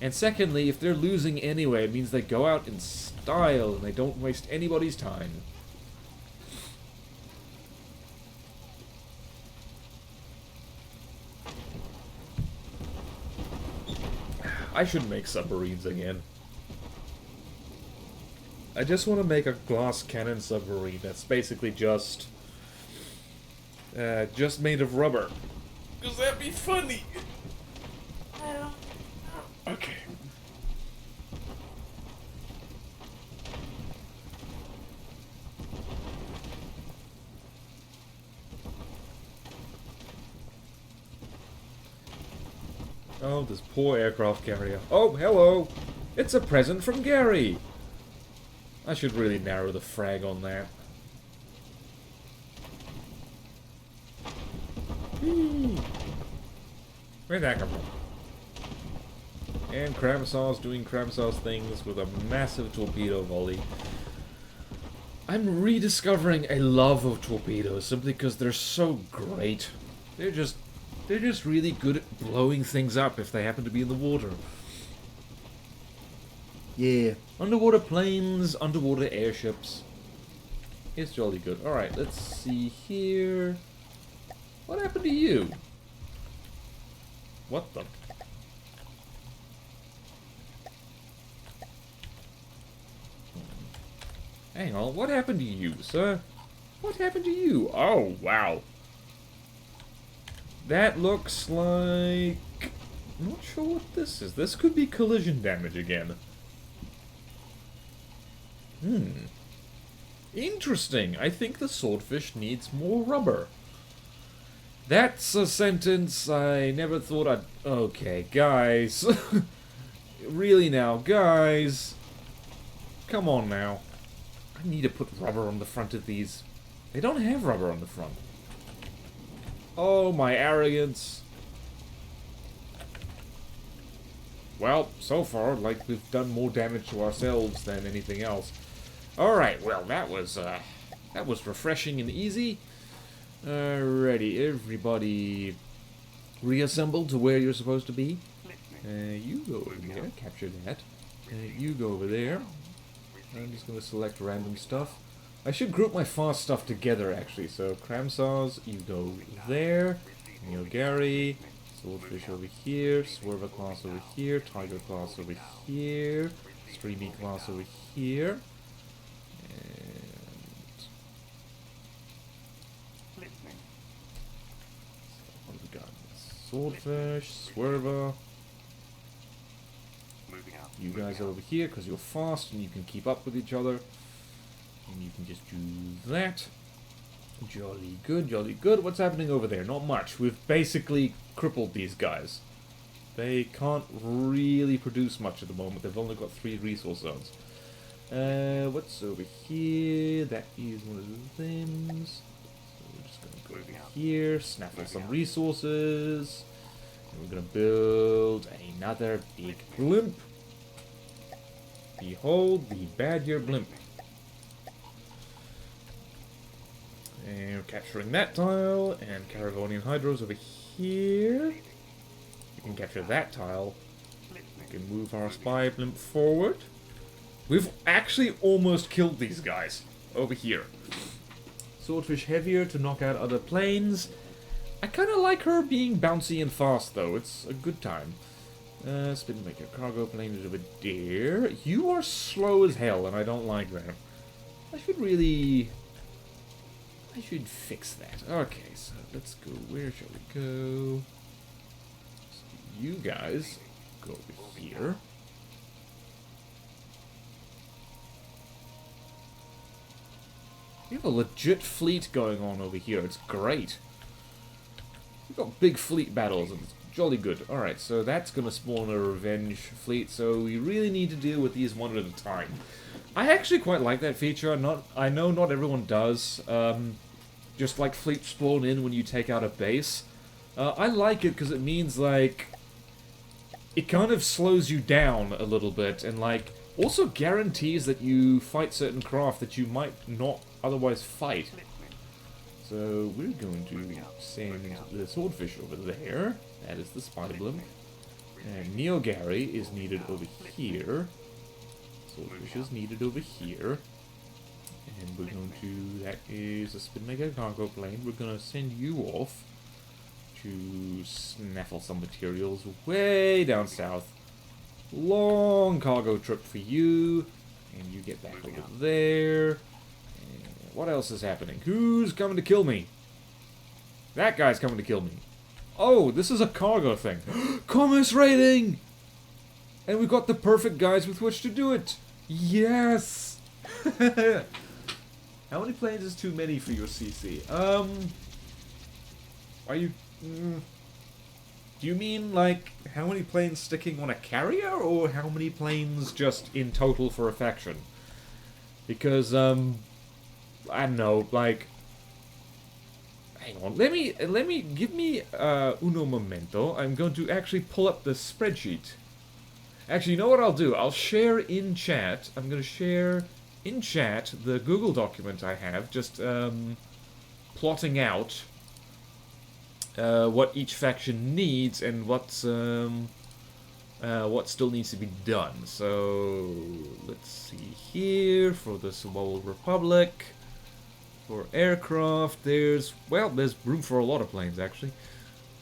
and secondly, if they're losing anyway, it means they go out in style, and they don't waste anybody's time. I should make submarines again. I just want to make a glass cannon submarine that's basically just made of rubber. Because that'd be funny! Okay. Oh, this poor aircraft carrier. Oh, hello! It's a present from Gary! I should really narrow the frag on that. Where'd that come from? And Kramsaw's doing Kramsaw's things with a massive torpedo volley. I'm rediscovering a love of torpedoes simply because they're so great. They're just really good at blowing things up if they happen to be in the water. Yeah. Underwater planes, underwater airships. It's jolly good. Alright, let's see here. What happened to you? What the? Hang on, what happened to you, sir? What happened to you? Oh, wow. That looks like... I'm not sure what this is. This could be collision damage again. Interesting. I think the swordfish needs more rubber. That's a sentence I never thought I'd... Okay, guys. Really now, guys. Come on now. I need to put rubber on the front of these. They don't have rubber on the front. Oh, my arrogance. Well, so far, like, we've done more damage to ourselves than anything else. Alright, well, that was refreshing and easy. Alrighty, everybody reassemble to where you're supposed to be. You go over there, capture that. You go over there. I'm just going to select random stuff. I should group my fast stuff together, actually. So, Kramsaws, you go there. Neo Gary. Swordfish over here. Swerver class over here. Tiger class over here. Streamy class over here. And... what have we got? Swordfish, Swerver. You guys are over here because you're fast and you can keep up with each other. And you can just do that. Jolly good, jolly good. What's happening over there? Not much. We've basically crippled these guys. They can't really produce much at the moment. They've only got 3 resource zones. What's over here? That is one of the things. So we're just going to go over here, snaffle some resources. And we're going to build another big blimp. Behold the Badger blimp. And we're capturing that tile, and Caravonian Hydros over here. We can capture that tile. We can move our spy blimp forward. We've actually almost killed these guys over here. Swordfish heavier to knock out other planes. I kind of like her being bouncy and fast, though. It's a good time. Spin maker cargo plane is over there. You are slow as hell, and I don't like that. I should fix that. Okay, so let's go. Where shall we go? So you guys go over here. We have a legit fleet going on over here. It's great. We've got big fleet battles, and it's jolly good. Alright, so that's going to spawn a revenge fleet, so we really need to deal with these one at a time. I actually quite like that feature. I know not everyone does. Just like fleet spawn in when you take out a base. I like it because it means, like, it kind of slows you down a little bit, and, like, also guarantees that you fight certain craft that you might not otherwise fight. Listening. So we're going to send the swordfish over there. That is the spy blimp. And Neo Gary is needed over here. Swordfish is needed over here. And we're going to, that is a Spinmaker cargo plane. We're going to send you off to snaffle some materials way down south. Long cargo trip for you. And you get back over there. And what else is happening? Who's coming to kill me? That guy's coming to kill me. Oh, this is a cargo thing. Commerce raiding! And we've got the perfect guys with which to do it. Yes! How many planes is too many for your CC? Are you... do you mean, like, how many planes sticking on a carrier, or how many planes just in total for a faction? Because, I don't know, like... Hang on, give me, uno momento. I'm going to actually pull up the spreadsheet. Actually, you know what I'll do? I'll share in chat. I'm going to share in chat the Google document I have, just plotting out what each faction needs and what still needs to be done. So let's see here for the Small Republic. For aircraft, there's room for a lot of planes actually.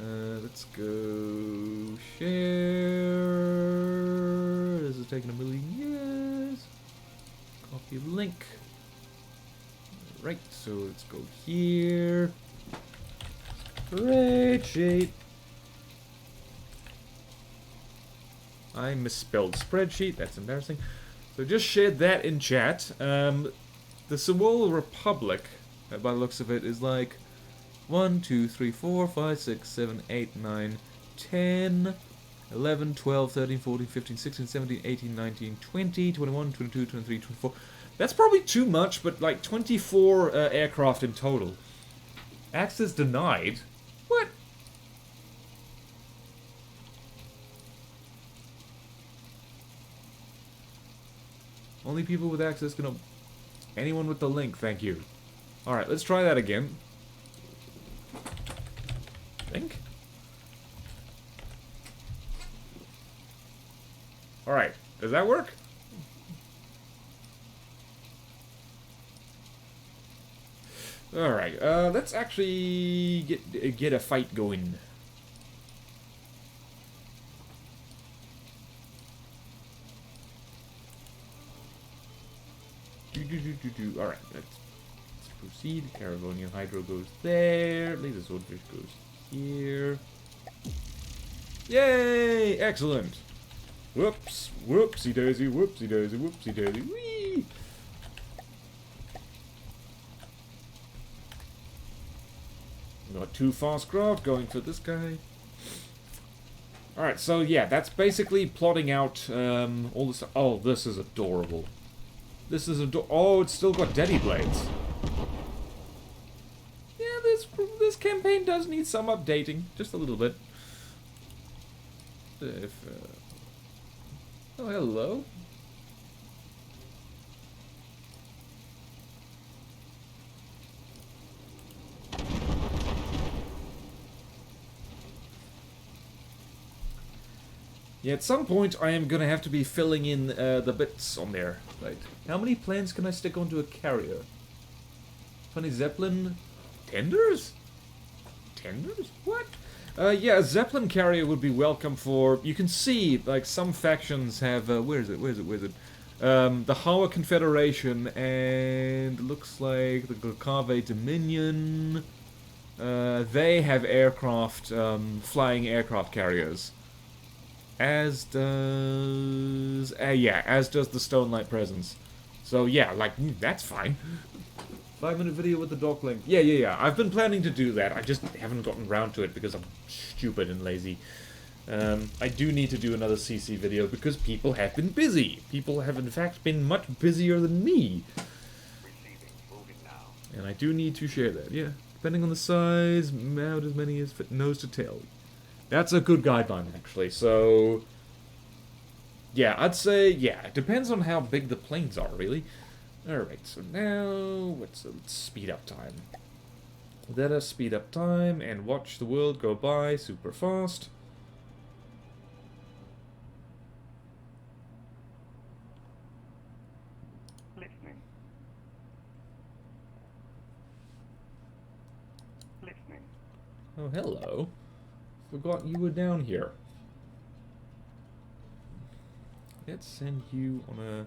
Let's go share. This is taking a million years. Copy of link. Right, so let's go here. Spreadsheet. I misspelled spreadsheet. That's embarrassing. So just shared that in chat. The Small Republic, by the looks of it, is like 1, 2, 3, 4, 5, 6, 7, 8, 9, 10, 11, 12, 13, 14, 15, 16, 17, 18, 19, 20, 21, 22, 23, 24. That's probably too much, but like 24 aircraft in total. Access denied? What? Only people with access can... Anyone with the link, thank you. Alright, let's try that again. Link? Alright, does that work? Alright, let's actually get a fight going. Alright, let's proceed. Caravonian Hydro goes there. Laser Swordfish goes here. Yay! Excellent! Whoops! Whoopsie daisy, whoopsie daisy, whoopsie daisy. Whee! Got 2 fast craft going for this guy. Alright, so yeah, that's basically plotting out all this. Oh, this is adorable. This is oh, it's still got Daddy Blades. Yeah, this campaign does need some updating, just a little bit. If oh, hello. Yeah, at some point I am gonna have to be filling in the bits on there. Right. How many planes can I stick onto a carrier? 20 Zeppelin tenders? Tenders? What? Yeah, a Zeppelin carrier would be welcome for... You can see, like, some factions have... where is it? The Hawa Confederation and... looks like the Glakave Dominion... they have aircraft, flying aircraft carriers. As does... yeah, as does the Stone Light Presence. So yeah, like, that's fine. 5-minute video with the dock link. Yeah. I've been planning to do that. I just haven't gotten around to it because I'm stupid and lazy. I do need to do another CC video because people have been busy. People have in fact been much busier than me. And I do need to share that, yeah. Depending on the size, about as many as fit nose to tail. That's a good guideline, actually. So, Yeah, I'd say, yeah, it depends on how big the planes are, really. Alright, so now, let's speed up time. Let us speed up time and watch the world go by super fast. Listening. Listening. Oh, hello. Forgot you were down here. Let's send you on a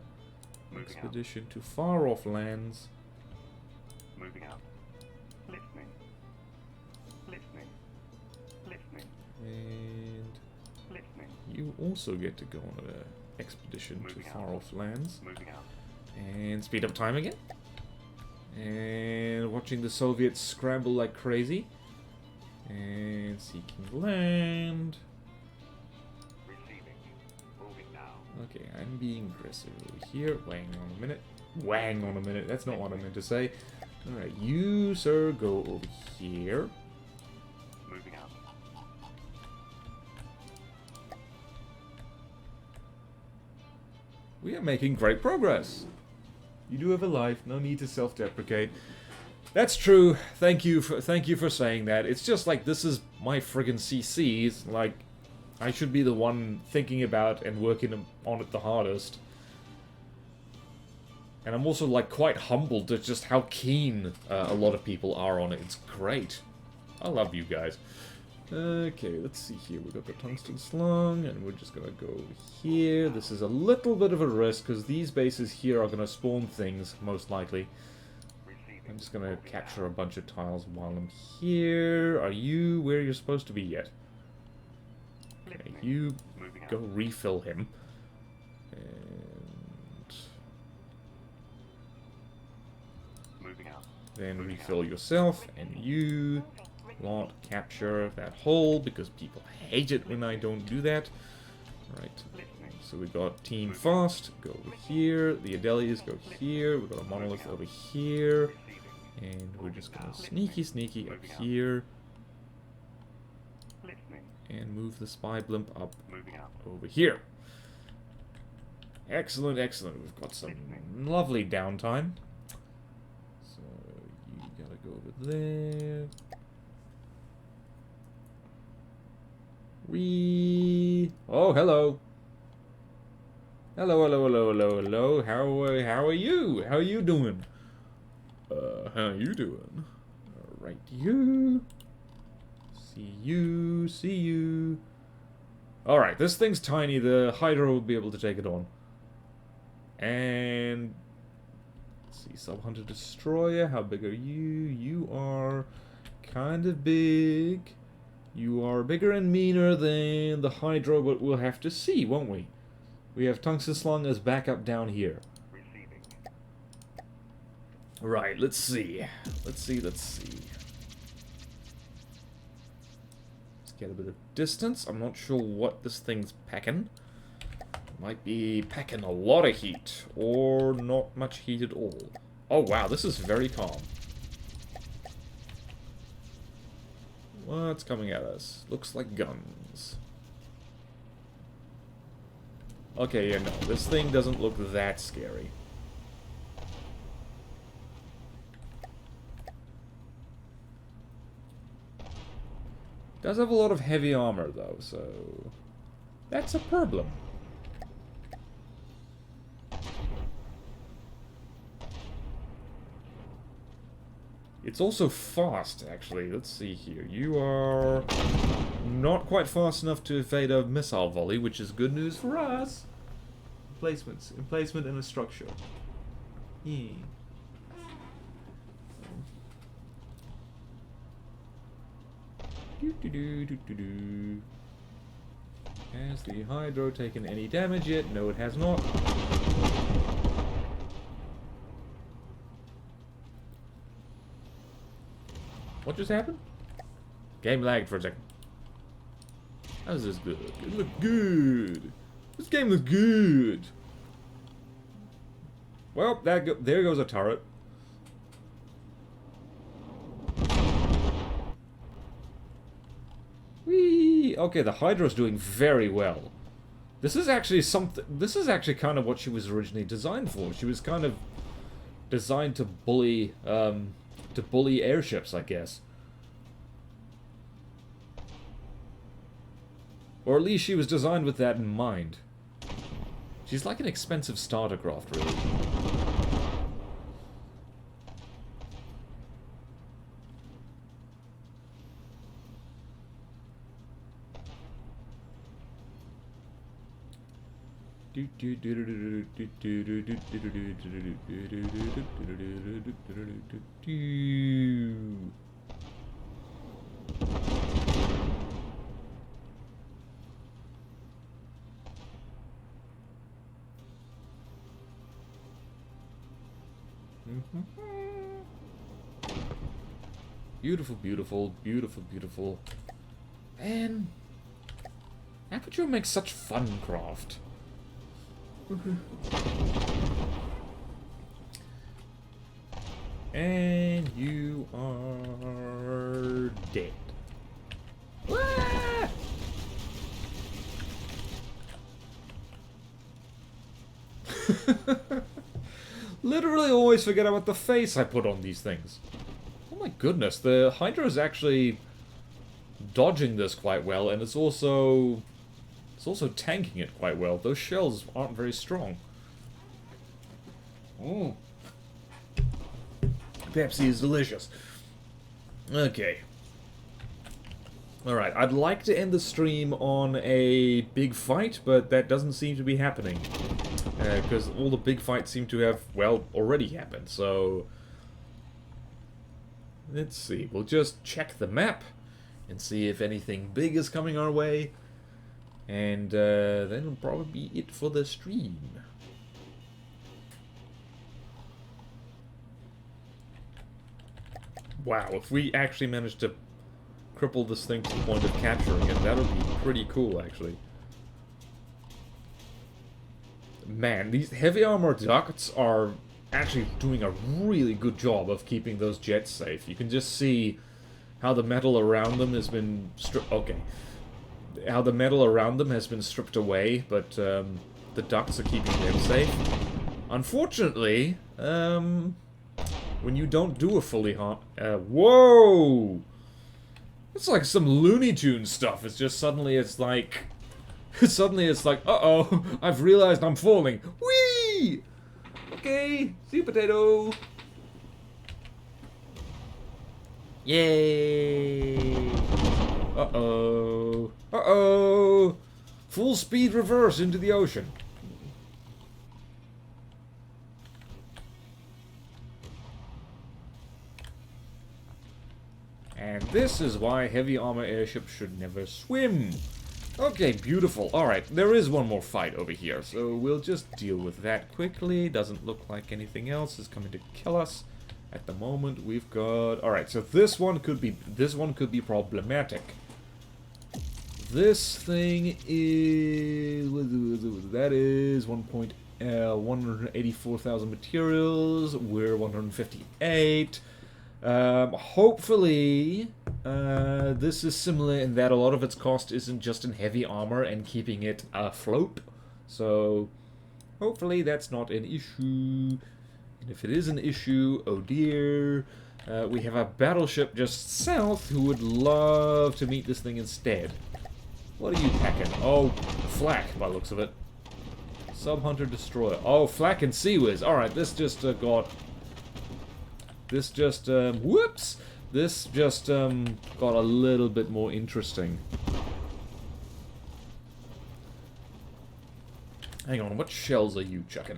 Moving expedition to far-off lands. Moving out. Listening. Listening. Listening. And Listening. you also get to go on an expedition Moving to out. far-off lands. Moving out. And speed up time again. And watching the Soviets scramble like crazy. And seeking land. Receiving. Moving now. Okay, I'm being aggressive over here. Wang on a minute. Wang on a minute. That's not what I meant to say. Alright, you, sir, go over here. Moving out. We are making great progress. You do have a life. No need to self-deprecate. That's true. Thank you for saying that. It's just like this is my friggin' CCs. Like, I should be the one thinking about and working on it the hardest. And I'm also like quite humbled at just how keen a lot of people are on it. It's great. I love you guys. Okay, let's see here. We've got the tungsten slung, and we're just gonna go over here. This is a little bit of a risk, because these bases here are gonna spawn things, most likely. I'm just gonna capture a bunch of tiles while I'm here. Are you where you're supposed to be yet? Okay, you go refill him. And Moving out. then refill yourself, and you not capture that hole, because people hate it when I don't do that. Right. So we got Team Fast, go over here. The Adelias go here. We've got a Monolith over here. And we're just gonna sneaky up here. Listening. And move the spy blimp up Moving out. over here. Excellent, excellent. We've got some lovely downtime. So you gotta go over there. Oh, hello. Hello. How are you? How are you doing? How you doing? Alright, you. See you. Alright, this thing's tiny. The Hydra will be able to take it on. And... let's see, Sub-Hunter Destroyer, how big are you? You are kind of big. You are bigger and meaner than the Hydra, but we'll have to see, won't we? We have Tungsten Slung as backup down here. Receiving. Right, let's see. Let's see. Let's get a bit of distance. I'm not sure what this thing's packing. Might be packing a lot of heat, or not much heat at all. Oh wow, this is very calm. What's coming at us? Looks like guns. Okay, yeah, no, this thing doesn't look that scary. Does have a lot of heavy armor, though, so... that's a problem. It's also fast, actually. Let's see here. You are not quite fast enough to evade a missile volley, which is good news for us. Emplacements. Emplacement in a structure. Yeah. Do. Has the Hydro taken any damage yet? No, it has not. What just happened? Game lagged for a second. How does this look? It looked good. This game looks good. Well, there goes a turret. Whee! Okay, the Hydra's doing very well. This is actually something. This is actually kind of what she was originally designed for. She was kind of designed to bully airships, I guess. Or at least she was designed with that in mind. She's like an expensive starter craft, really. Beautiful, beautiful, beautiful, beautiful. And Aperture makes such fun craft. And you are dead. Ah! Literally always forget about the face I put on these things. Oh my goodness, the Hydra is actually dodging this quite well, and it's also tanking it quite well. Those shells aren't very strong. Oh. Pepsi is delicious. Okay. Alright, I'd like to end the stream on a big fight, but that doesn't seem to be happening. Because all the big fights seem to have, well, already happened, so... Let's see, we'll just check the map and see if anything big is coming our way. And then will probably be it for the stream. Wow, if we actually manage to cripple this thing to the point of capturing it, that would be pretty cool, actually. Man, these heavy armor ducts are actually doing a really good job of keeping those jets safe. You can just see how the metal around them has been stripped. Okay. How the metal around them has been stripped away, but the ducts are keeping them safe. Unfortunately, when you don't do a fully whoa! It's like some Looney Tunes stuff. It's just suddenly it's like... suddenly it's like, uh-oh, I've realized I'm falling. Whee! Okay, see potato. Yay! Uh-oh. Uh-oh! Full speed reverse into the ocean. And this is why heavy armor airships should never swim. Okay, beautiful. Alright, there is one more fight over here, so we'll just deal with that quickly. Doesn't look like anything else is coming to kill us. At the moment, we've got... Alright, so this one could be problematic. This thing is... That is 184,000 materials. We're 158. Hopefully, this is similar in that a lot of its cost isn't just in heavy armor and keeping it afloat. So, hopefully that's not an issue. And if it is an issue, oh dear. We have a battleship just south who would love to meet this thing instead. What are you packing? Oh, flak by the looks of it. Sub-Hunter Destroyer. Oh, flak and Sea Whiz. Alright, this just got... This just, whoops! This just, got a little bit more interesting. Hang on, what shells are you chucking?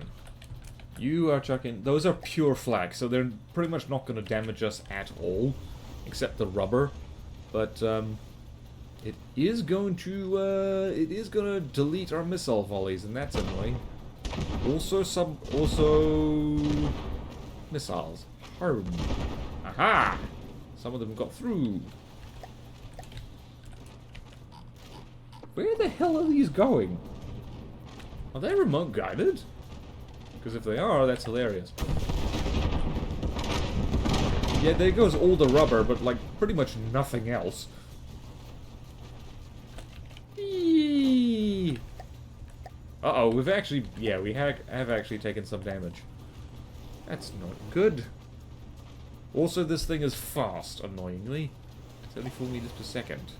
You are chucking... Those are pure flak, so they're pretty much not going to damage us at all. Except the rubber. But, it is going to delete our missile volleys, and that's annoying. Also missiles. Home. Aha! Some of them got through. Where the hell are these going? Are they remote guided? Because if they are, that's hilarious. Yeah, there goes all the rubber, but like pretty much nothing else. Eee! Uh-oh, we've actually... Yeah, we have actually taken some damage. That's not good. Also, this thing is fast, annoyingly. It's only 4 meters per second.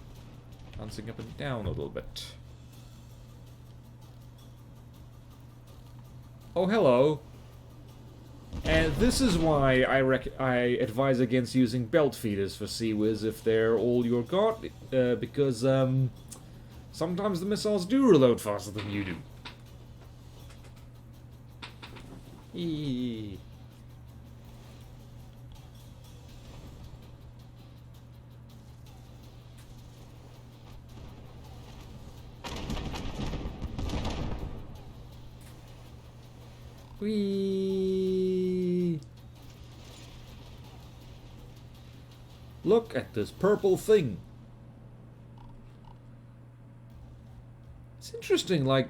Bouncing up and down a little bit. Oh, hello. And this is why I advise against using belt feeders for Sea-Wiz if they're all you're got, because sometimes the missiles do reload faster than you do. Eee. Whee! Look at this purple thing. It's interesting, like,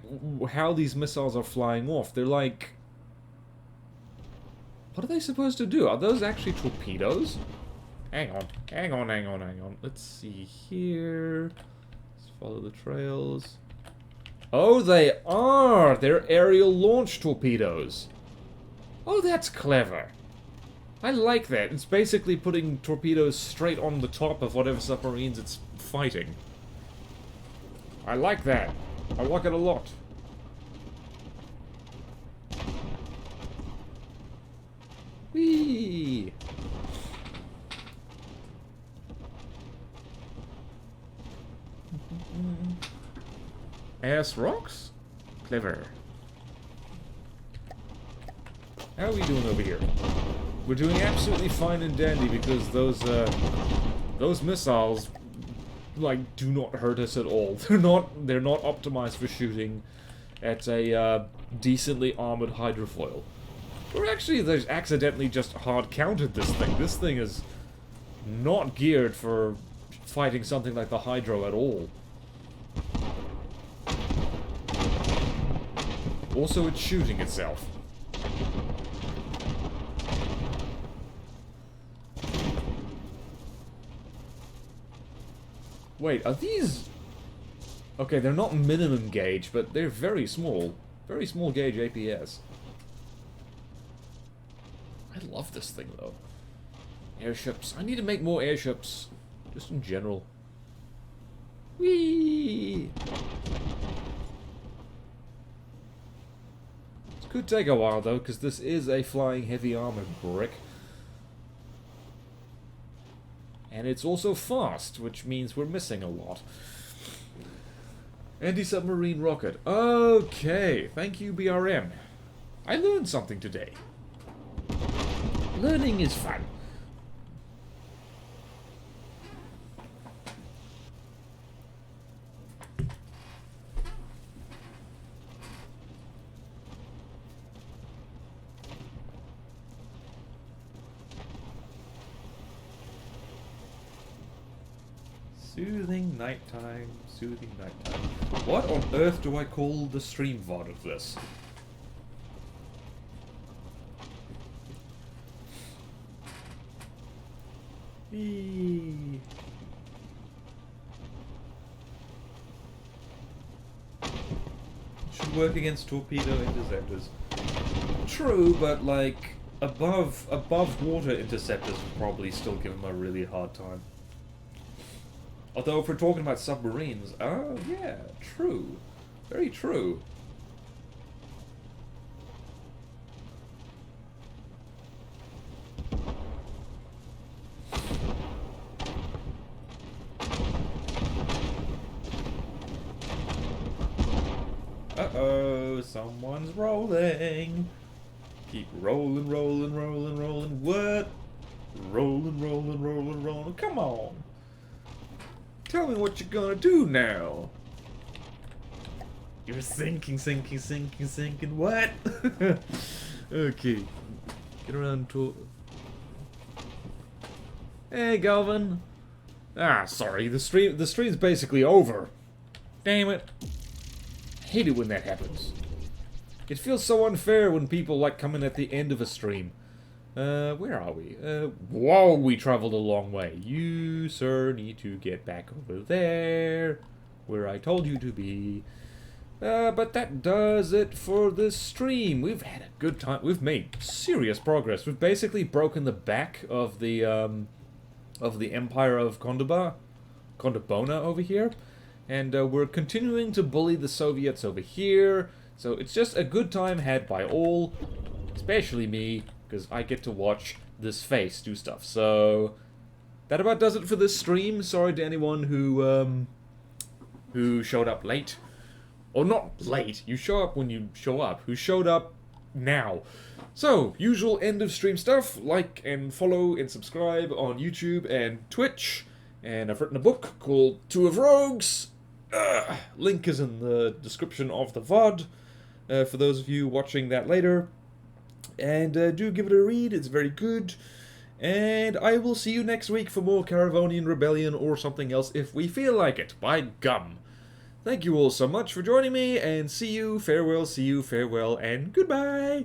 how these missiles are flying off. They're like... What are they supposed to do? Are those actually torpedoes? Hang on. Let's see here. Let's follow the trails. Oh, they are! They're aerial launch torpedoes. Oh, that's clever. I like that. It's basically putting torpedoes straight on the top of whatever submarines it's fighting. I like that. I like it a lot. Whee! Ass rocks? Clever. How are we doing over here? We're doing absolutely fine and dandy because those missiles, like, do not hurt us at all. They're not optimized for shooting at a decently armored hydrofoil. Or actually, they accidentally just hard countered this thing. This thing is not geared for fighting something like the Hydro at all. Also, it's shooting itself. Wait, are these... Okay, they're not minimum gauge, but they're very small. Very small gauge APS. I love this thing, though. Airships. I need to make more airships. Just in general. Whee! It could take a while, though, because this is a flying heavy armored brick. And it's also fast, which means we're missing a lot. Anti-submarine rocket. Okay, thank you, BRM. I learned something today. Learning is fun. Soothing nighttime, soothing nighttime. What on earth do I call the stream VOD of this? Eee. Should work against torpedo interceptors. True, but like above water interceptors would probably still give them a really hard time. Although if we're talking about submarines, oh yeah, true. Very true. Uh-oh, someone's rolling. Keep rolling, rolling, rolling, rolling. What? Rolling, rolling, rolling, rolling. Come on. Tell me what you're gonna do now. You're sinking, sinking, sinking, sinking. What? Okay. Get around to... Hey, Galvin. Ah, sorry. The stream's basically over. Damn it. I hate it when that happens. It feels so unfair when people like come in at the end of a stream. Where are we? Whoa, we traveled a long way. You, sir, need to get back over there, where I told you to be. But that does it for this stream. We've had a good time. We've made serious progress. We've basically broken the back of the Empire of Condabona over here. And we're continuing to bully the Soviets over here. So it's just a good time had by all, especially me, because I get to watch this face do stuff. So that about does it for this stream. Sorry to anyone who showed up late. Or not late, you show up when you show up. Who showed up now. So, usual end of stream stuff. Like and follow and subscribe on YouTube and Twitch. And I've written a book called Two of Rogues. Link is in the description of the VOD. For those of you watching that later. And do give it a read, it's very good. And I will see you next week for more Caravonian Rebellion or something else if we feel like it. By gum. Thank you all so much for joining me, and see you, farewell, and goodbye!